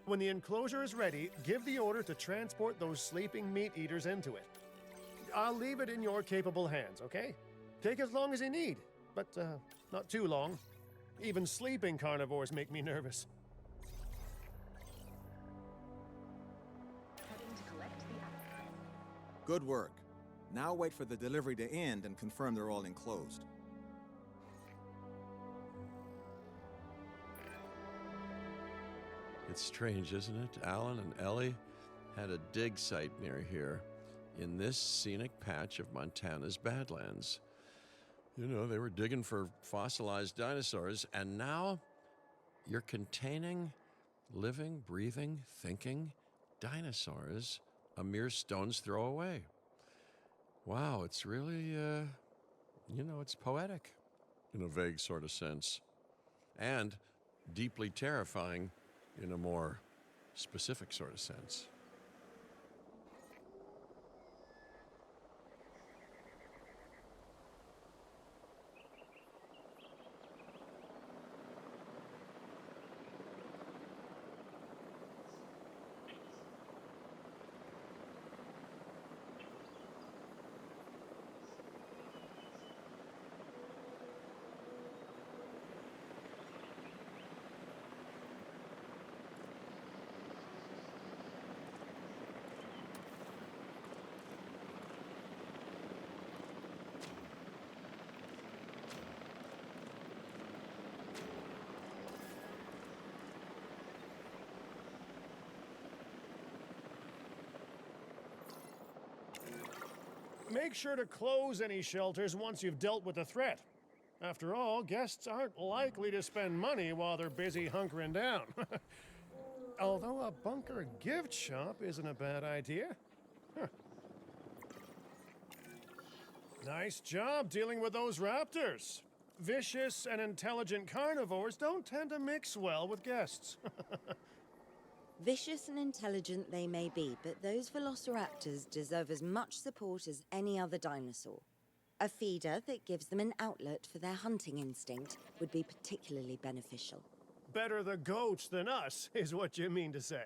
Speaker 2: When the enclosure is ready, give the order to transport those sleeping meat eaters into it. I'll leave it in your capable hands, okay? Take as long as you need, but not too long. Even sleeping carnivores make me nervous.
Speaker 11: Good work. Now wait for the delivery to end and confirm they're all enclosed.
Speaker 1: It's strange, isn't it? Alan and Ellie had a dig site near here in this scenic patch of Montana's Badlands. They were digging for fossilized dinosaurs, and now you're containing living, breathing, thinking dinosaurs a mere stone's throw away. Wow, it's really, it's poetic in a vague sort of sense, and deeply terrifying in a more specific sort of sense.
Speaker 2: Make sure to close any shelters once you've dealt with the threat. After all, guests aren't likely to spend money while they're busy hunkering down. Although a bunker gift shop isn't a bad idea. Nice job dealing with those raptors. Vicious and intelligent carnivores don't tend to mix well with guests.
Speaker 4: Vicious and intelligent they may be, but those velociraptors deserve as much support as any other dinosaur. A feeder that gives them an outlet for their hunting instinct would be particularly beneficial.
Speaker 2: Better the goats than us, is what you mean to say.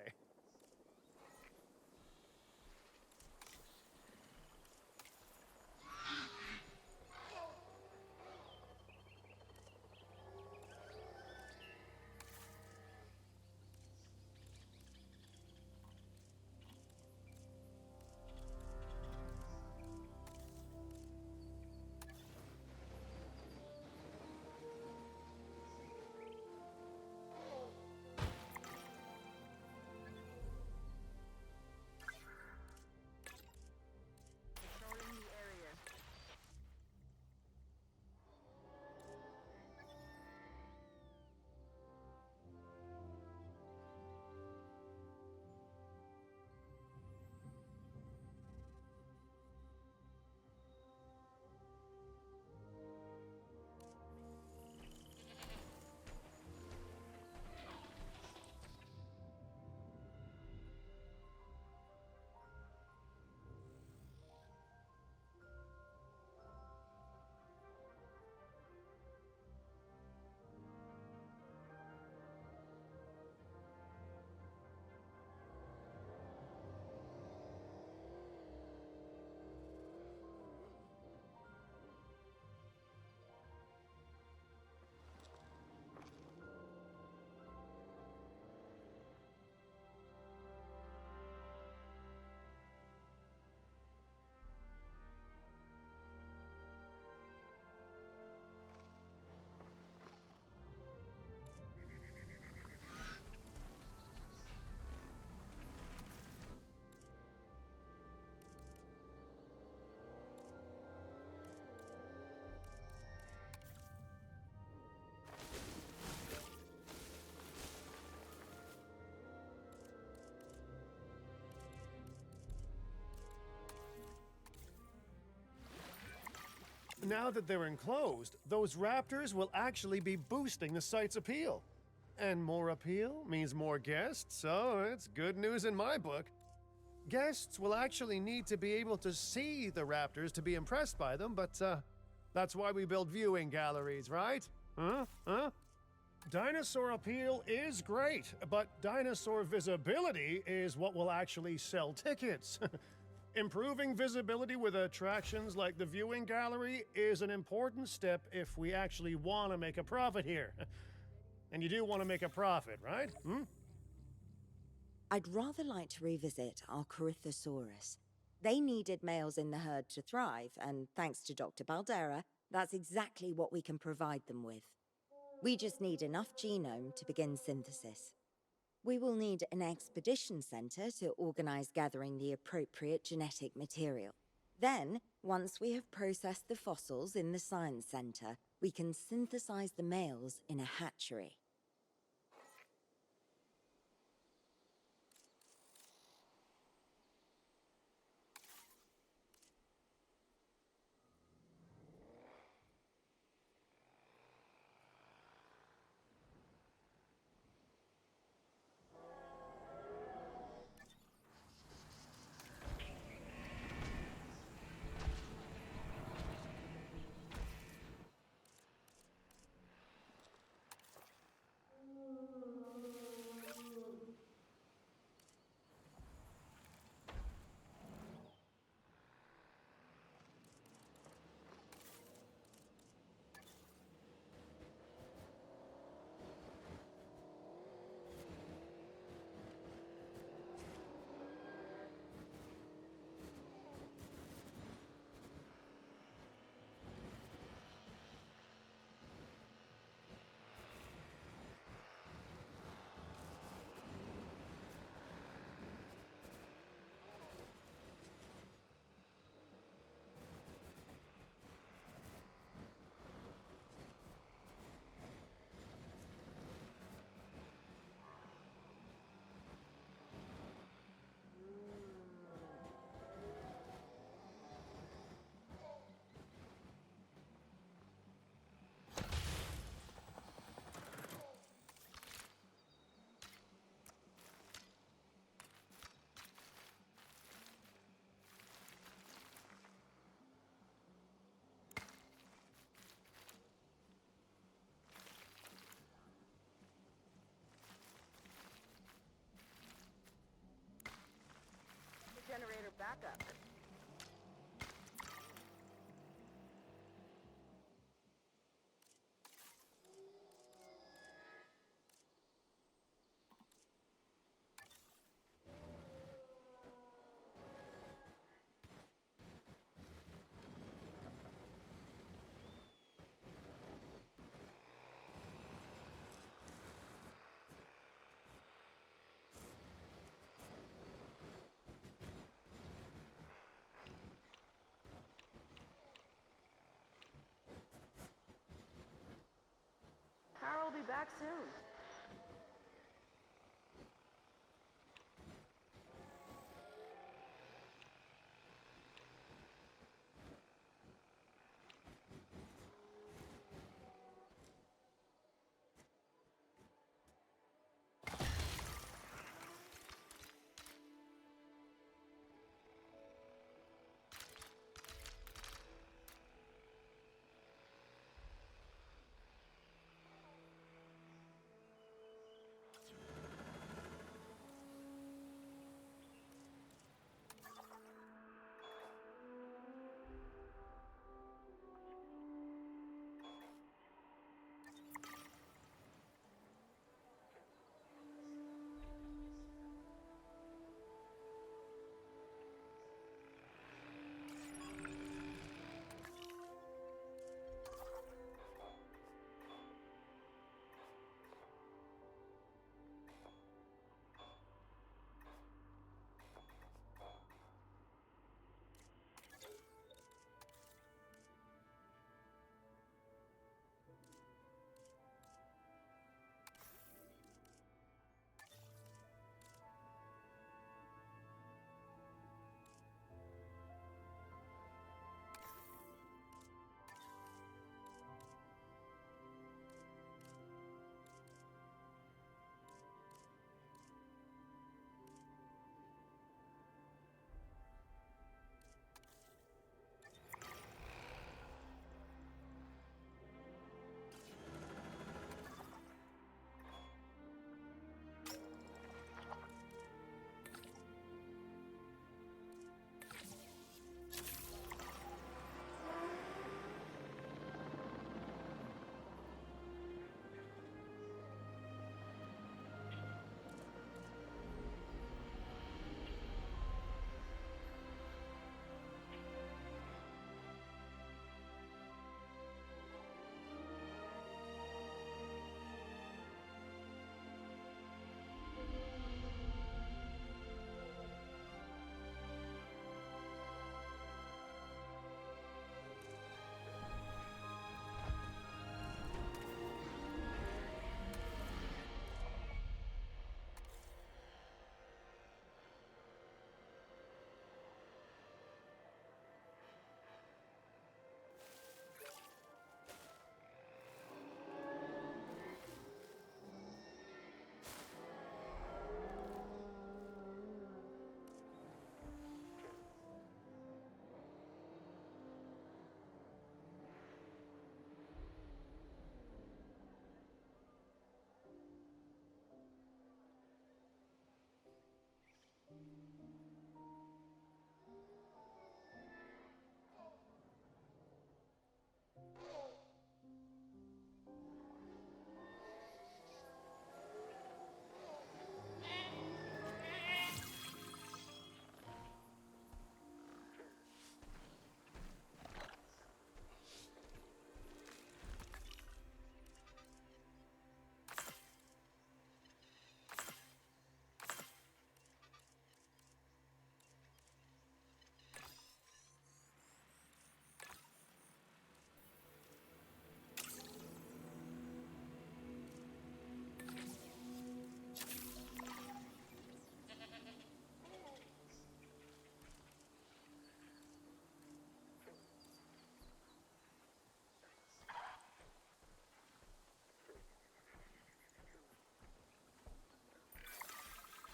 Speaker 2: Now that they're enclosed, those raptors will actually be boosting the site's appeal. And more appeal means more guests, so it's good news in my book. Guests will actually need to be able to see the raptors to be impressed by them, but that's why we build viewing galleries, right? Huh? Dinosaur appeal is great, but dinosaur visibility is what will actually sell tickets. Improving visibility with attractions like the viewing gallery is an important step if we actually want to make a profit here. And you do want to make a profit, right?
Speaker 4: I'd rather like to revisit our Corythosaurus. They needed males in the herd to thrive, and thanks to Dr. Baldera, that's exactly what we can provide them with. We just need enough genome to begin synthesis. We will need an expedition center to organize gathering the appropriate genetic material. Then, once we have processed the fossils in the science center, we can synthesize the males in a hatchery.
Speaker 5: Generator backup. Carl will be back soon.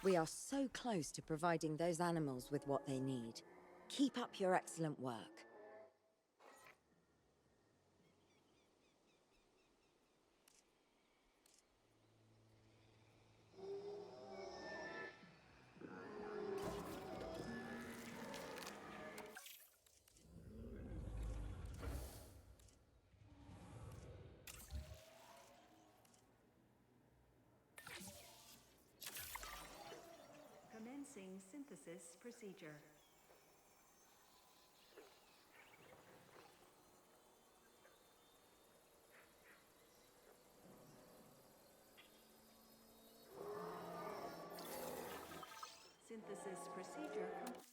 Speaker 4: We are so close to providing those animals with what they need. Keep up your excellent work.
Speaker 7: Commencing synthesis procedure. Synthesis procedure complete.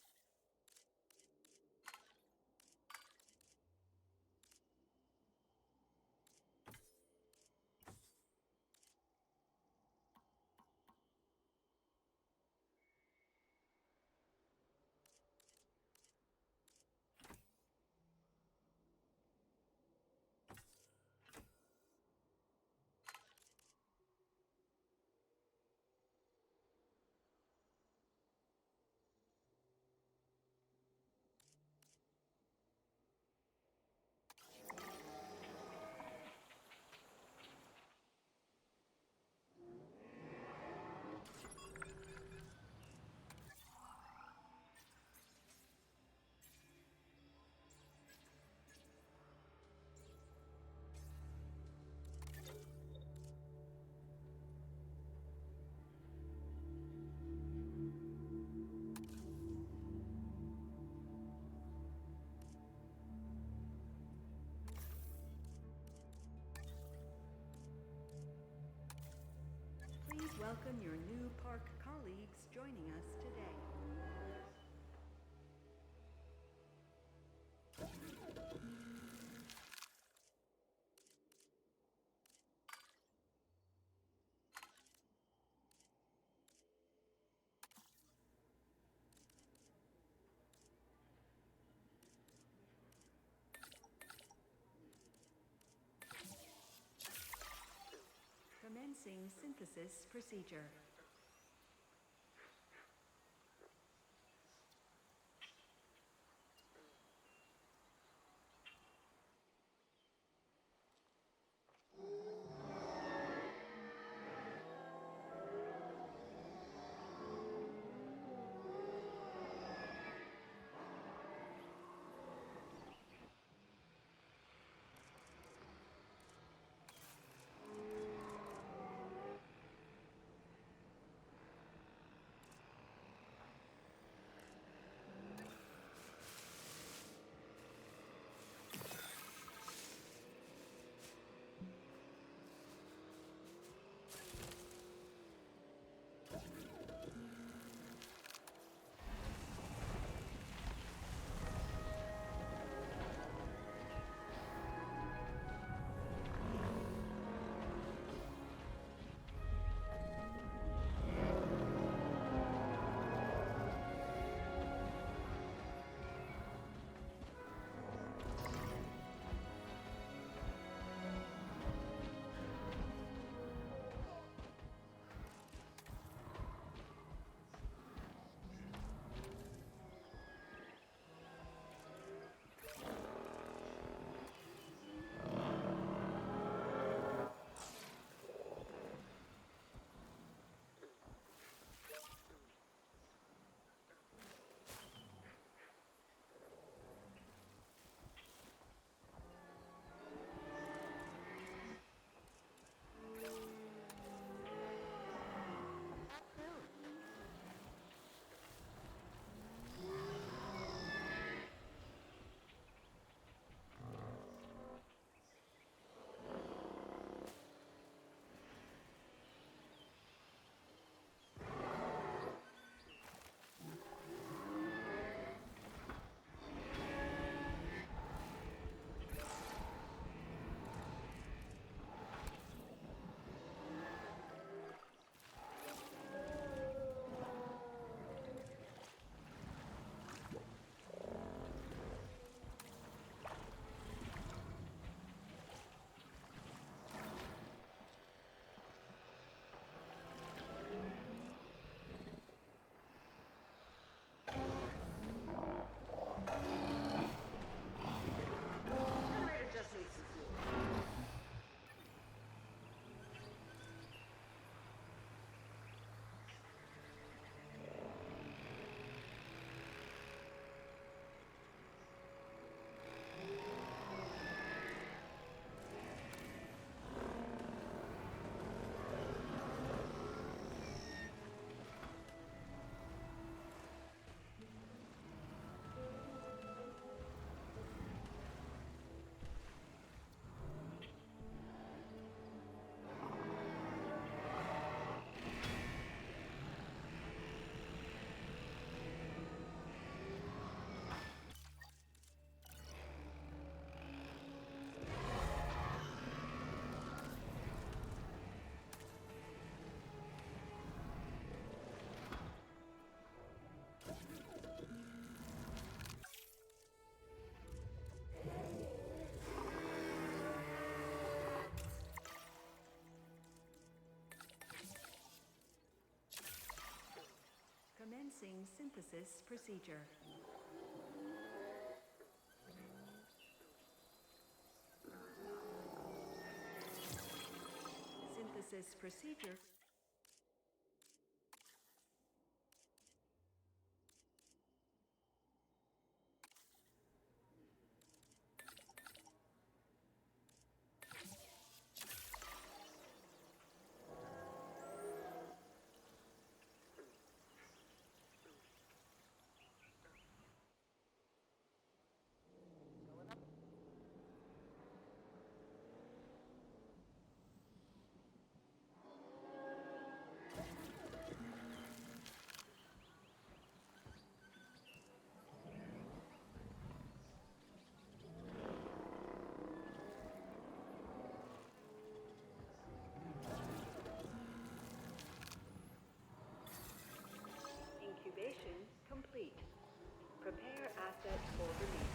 Speaker 7: Please welcome your new park colleagues joining us today. Commencing synthesis procedure. Commencing synthesis procedure. Synthesis procedure. Incubation complete. Prepare asset for release.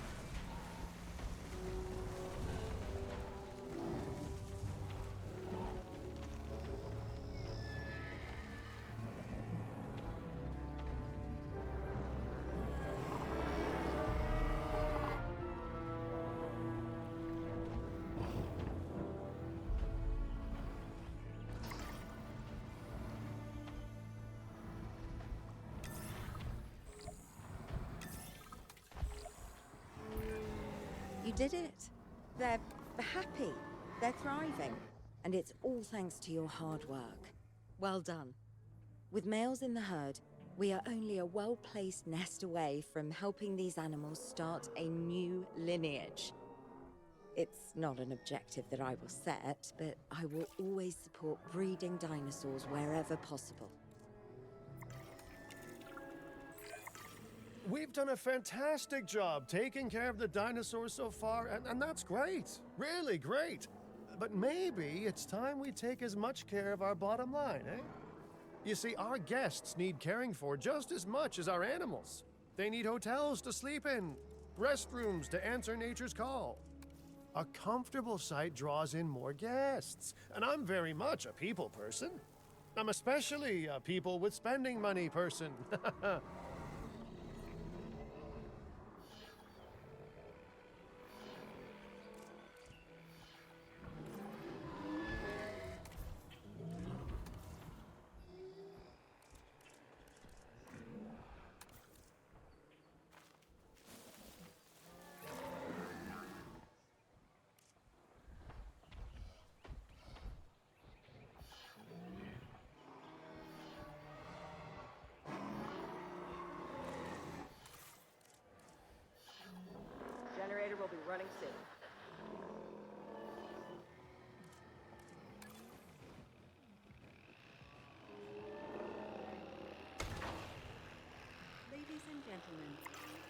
Speaker 4: You did it. They're happy. They're thriving. And it's all thanks to your hard work. Well done. With males in the herd, we are only a well-placed nest away from helping these animals start a new lineage. It's not an objective that I will set, but I will always support breeding dinosaurs wherever possible.
Speaker 2: We've done a fantastic job taking care of the dinosaurs so far, and that's great. Really great. But maybe it's time we take as much care of our bottom line, eh? You see, our guests need caring for just as much as our animals. They need hotels to sleep in, restrooms to answer nature's call. A comfortable site draws in more guests, and I'm very much a people person. I'm especially a people with spending money person.
Speaker 5: Generator will be running soon.
Speaker 7: Ladies and gentlemen,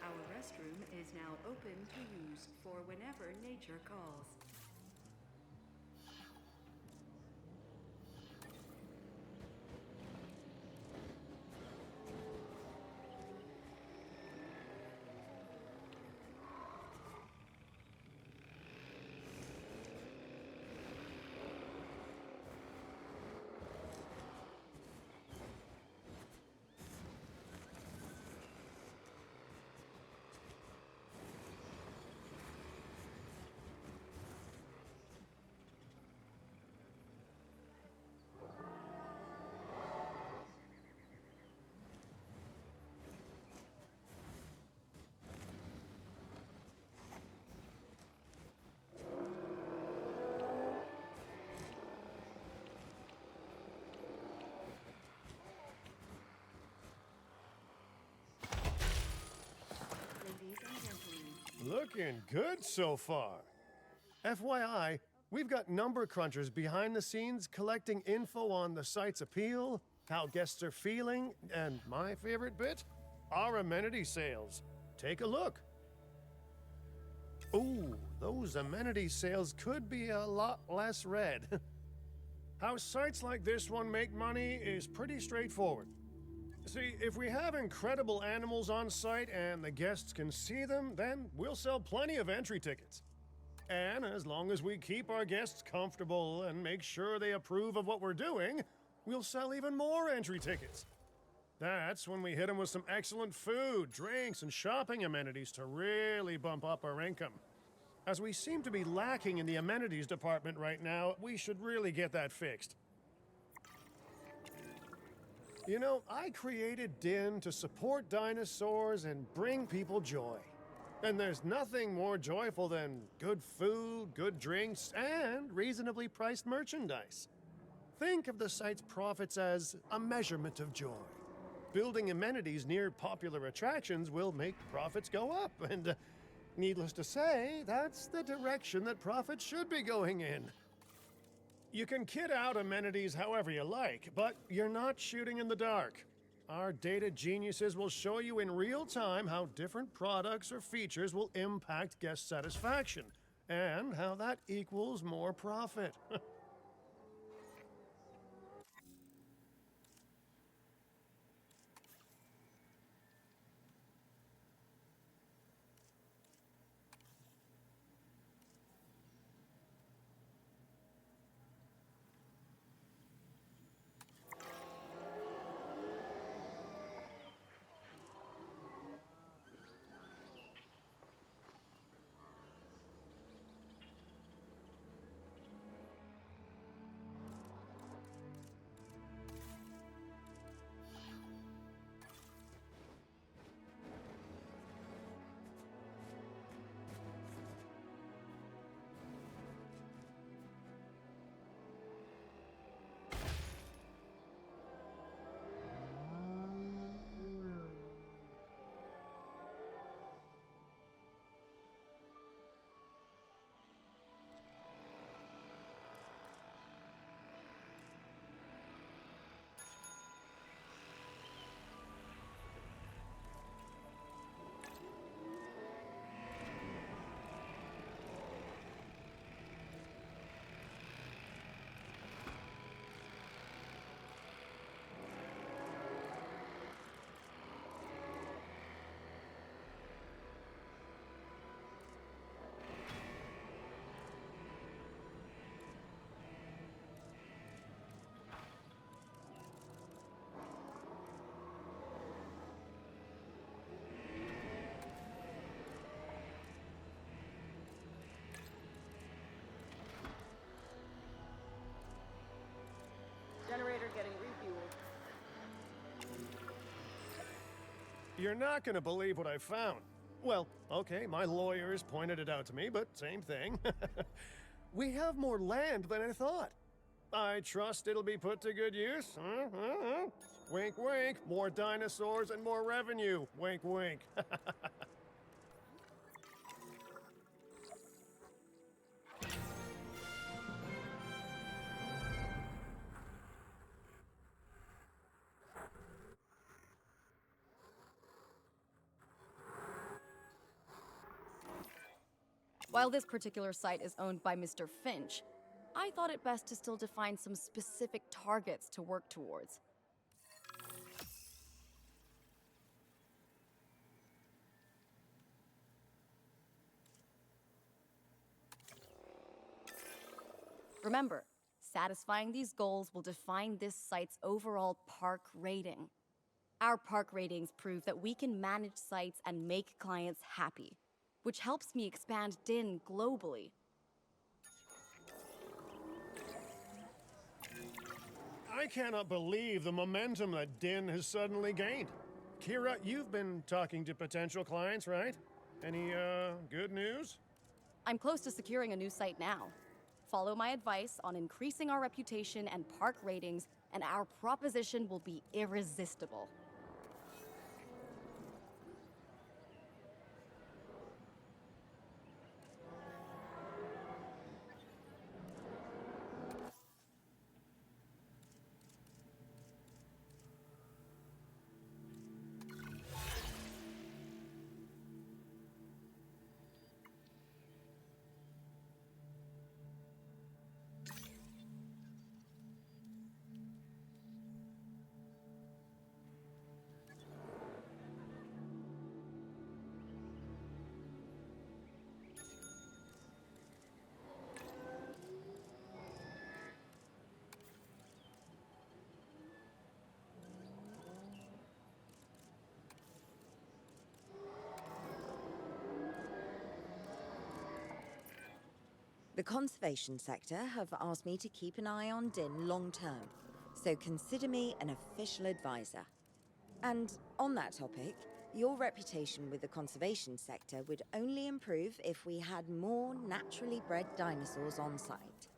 Speaker 7: our restroom is now open to use for whenever nature calls. Ladies and gentlemen,
Speaker 2: Looking good so far. FYI, we've got number crunchers behind the scenes collecting info on the site's appeal, how guests are feeling, and my favorite bit, our amenity sales. Take a look. Ooh, those amenity sales could be a lot less red. How sites like this one make money is pretty straightforward. See, if we have incredible animals on site and the guests can see them, then we'll sell plenty of entry tickets. And as long as we keep our guests comfortable and make sure they approve of what we're doing, we'll sell even more entry tickets. That's when we hit them with some excellent food, drinks, and shopping amenities to really bump up our income. As we seem to be lacking in the amenities department right now, we should really get that fixed. You know, I created Din to support dinosaurs and bring people joy. And there's nothing more joyful than good food, good drinks, and reasonably priced merchandise. Think of the site's profits as a measurement of joy. Building amenities near popular attractions will make profits go up, and needless to say, that's the direction that profits should be going in. You can kit out amenities however you like, but you're not shooting in the dark. Our data geniuses will show you in real time how different products or features will impact guest satisfaction, and how that equals more profit.
Speaker 5: Generator getting refueled.
Speaker 2: You're not gonna believe what I found. Well, okay, my lawyers pointed it out to me, but same thing. We have more land than I thought. I trust it'll be put to good use. Wink, wink. More dinosaurs and more revenue. Wink, wink.
Speaker 3: While this particular site is owned by Mr. Finch, I thought it best to still define some specific targets to work towards. Remember, satisfying these goals will define this site's overall park rating. Our park ratings prove that we can manage sites and make clients happy, which helps me expand Din globally.
Speaker 2: I cannot believe the momentum that Din has suddenly gained. Kira, you've been talking to potential clients, right? Any, good news?
Speaker 3: I'm close to securing a new site now. Follow my advice on increasing our reputation and park ratings, and our proposition will be irresistible.
Speaker 4: The conservation sector have asked me to keep an eye on Din long term, so consider me an official advisor. And on that topic, your reputation with the conservation sector would only improve if we had more naturally bred dinosaurs on site.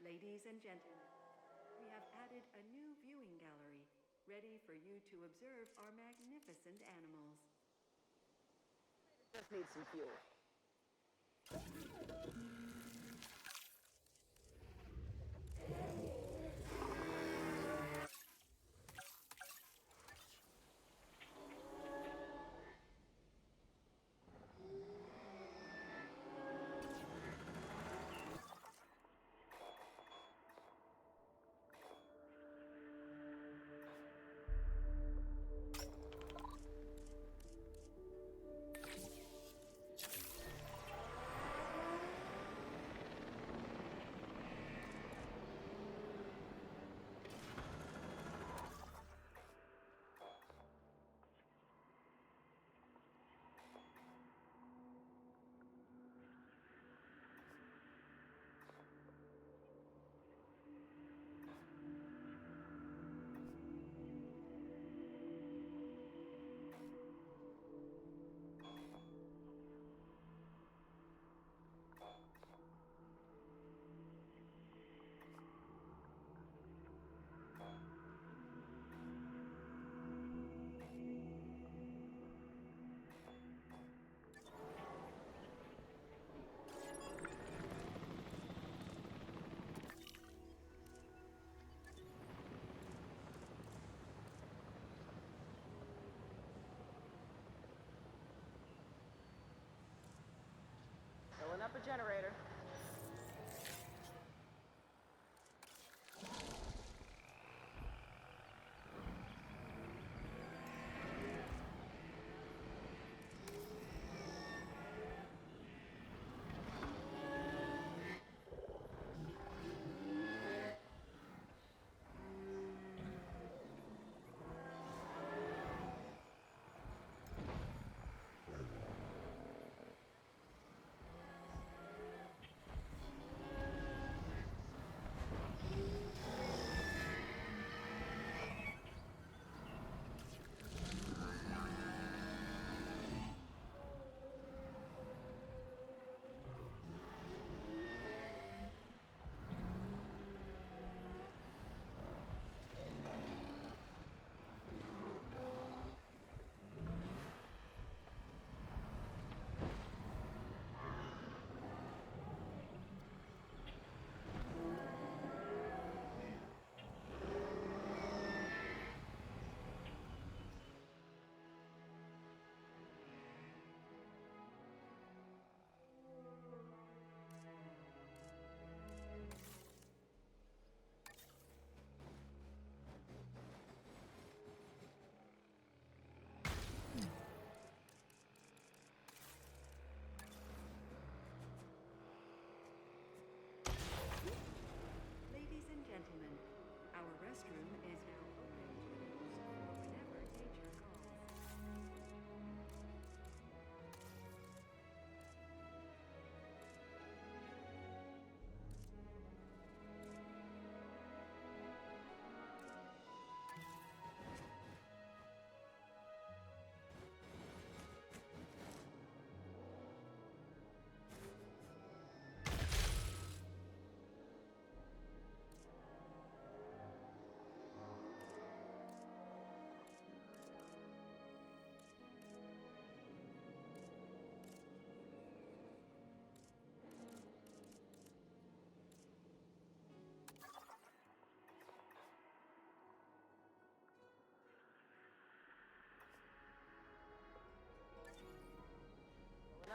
Speaker 7: Ladies and gentlemen, we have added a new viewing gallery, ready for you to observe our magnificent animals.
Speaker 5: Just need some fuel. Filling up a generator.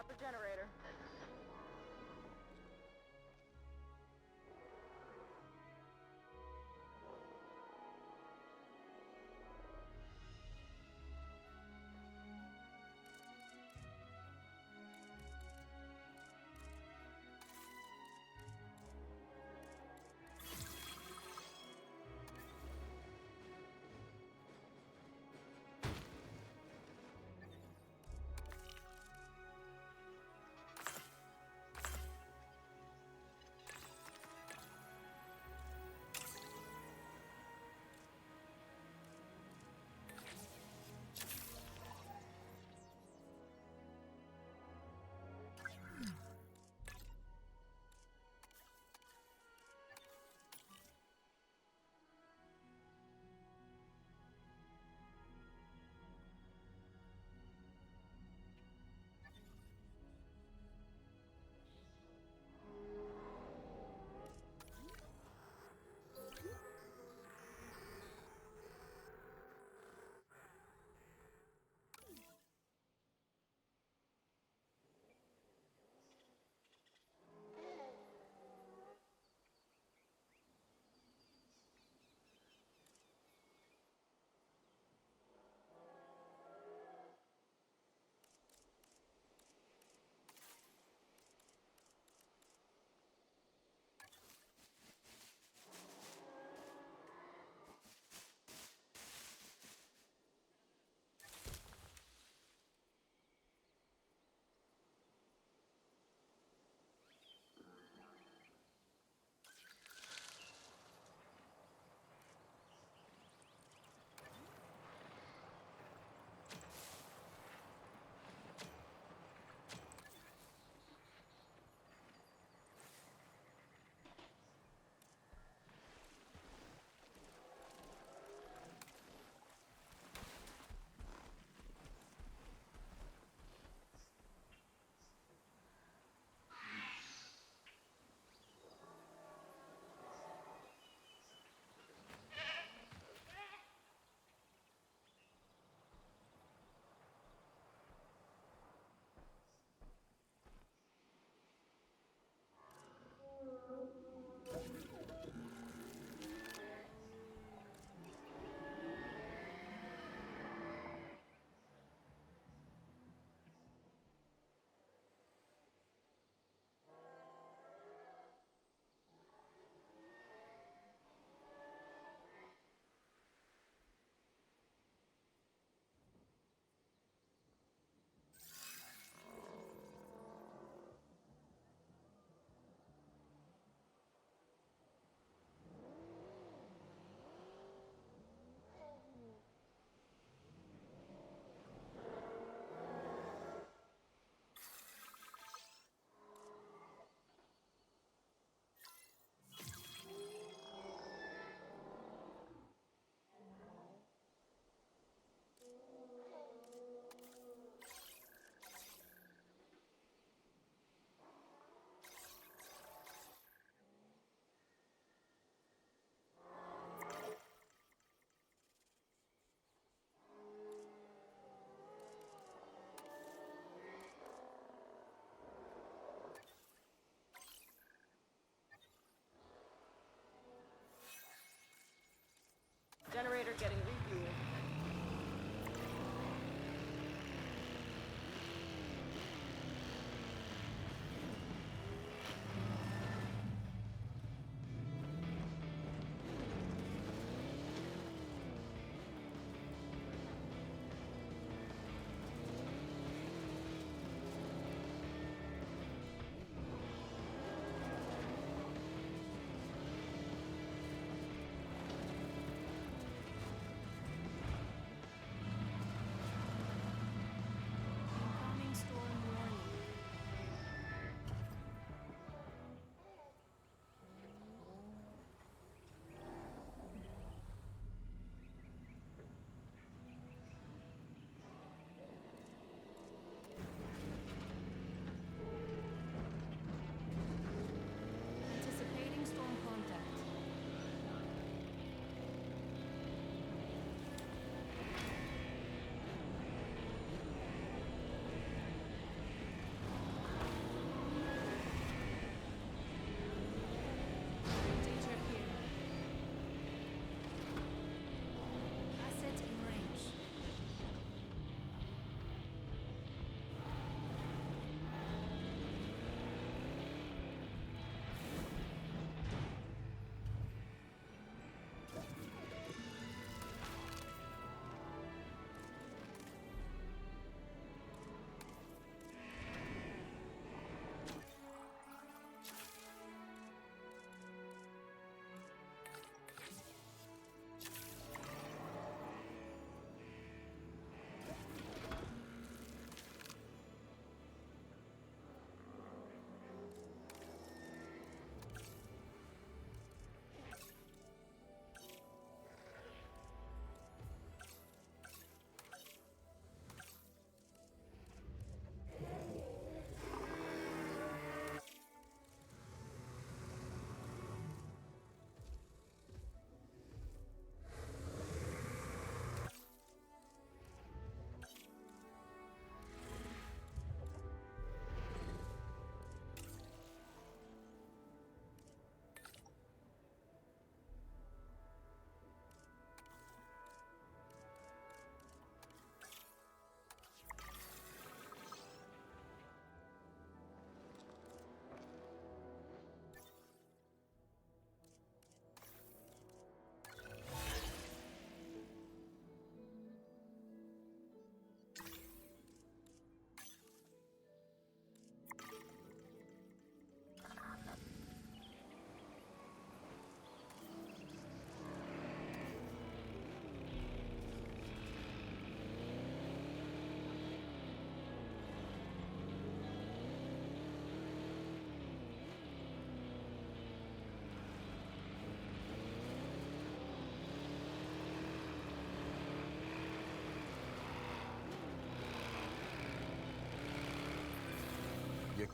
Speaker 5: up a generator.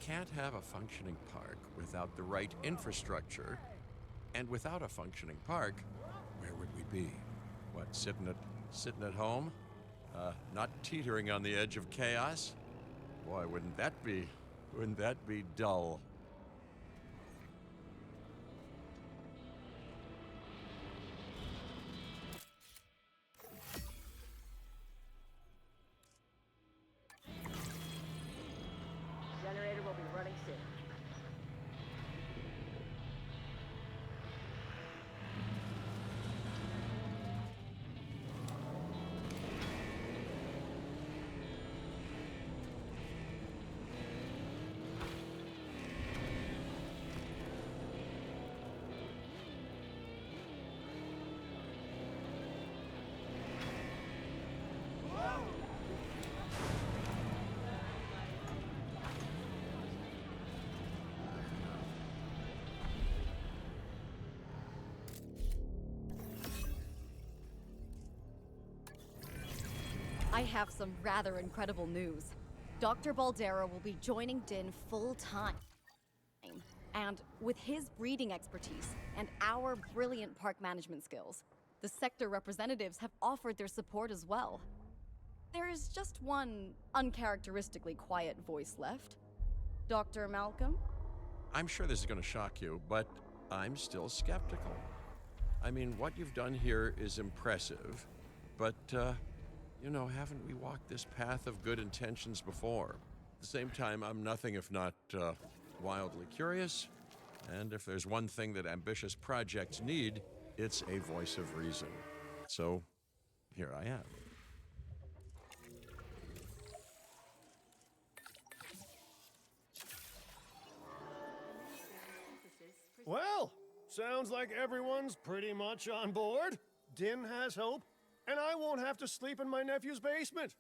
Speaker 1: can't have a functioning park without the right infrastructure. And without a functioning park, where would we be? What, sitting at home? Not teetering on the edge of chaos? Boy, wouldn't that be dull?
Speaker 5: Generator will be running soon.
Speaker 3: I have some rather incredible news. Dr. Baldera will be joining Din full-time. And with his breeding expertise and our brilliant park management skills, the sector representatives have offered their support as well. There is just one uncharacteristically quiet voice left. Dr. Malcolm?
Speaker 1: I'm sure this is going to shock you, but I'm still skeptical. I mean, what you've done here is impressive, but, haven't we walked this path of good intentions before? At the same time, I'm nothing if not wildly curious, and if there's one thing that ambitious projects need, it's a voice of reason. So, here I am.
Speaker 2: Well, sounds like everyone's pretty much on board. Din has hope, and I won't have to sleep in my nephew's basement.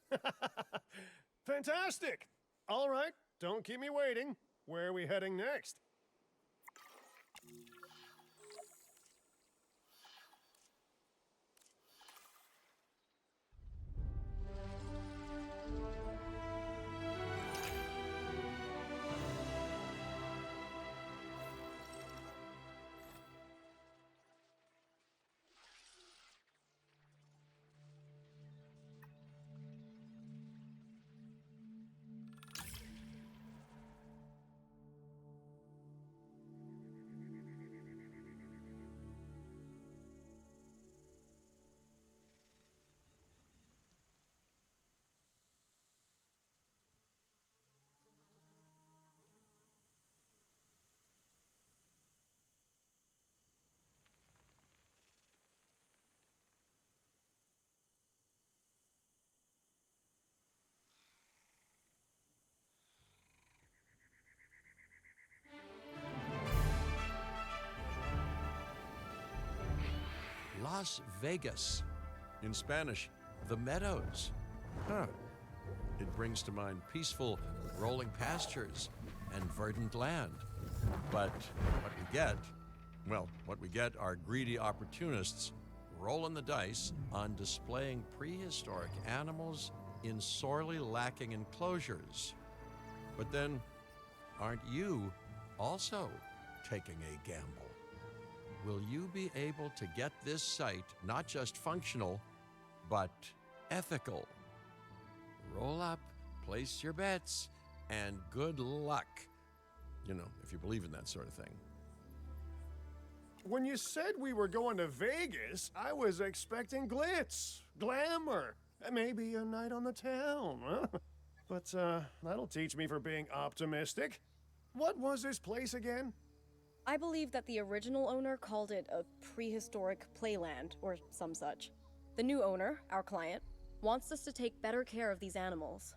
Speaker 2: Fantastic! All right, don't keep me waiting. Where are we heading next?
Speaker 1: Las Vegas. In Spanish, the Meadows. Huh. It brings to mind peaceful, rolling pastures and verdant land. But what we get are greedy opportunists rolling the dice on displaying prehistoric animals in sorely lacking enclosures. But then, aren't you also taking a gamble? Will you be able to get this site not just functional, but ethical? Roll up, place your bets, and good luck. If you believe in that sort of thing.
Speaker 2: When you said we were going to Vegas, I was expecting glitz, glamour, and maybe a night on the town, huh? But that'll teach me for being optimistic. What was this place again?
Speaker 8: I believe that the original owner called it a prehistoric playland, or some such. The new owner, our client, wants us to take better care of these animals.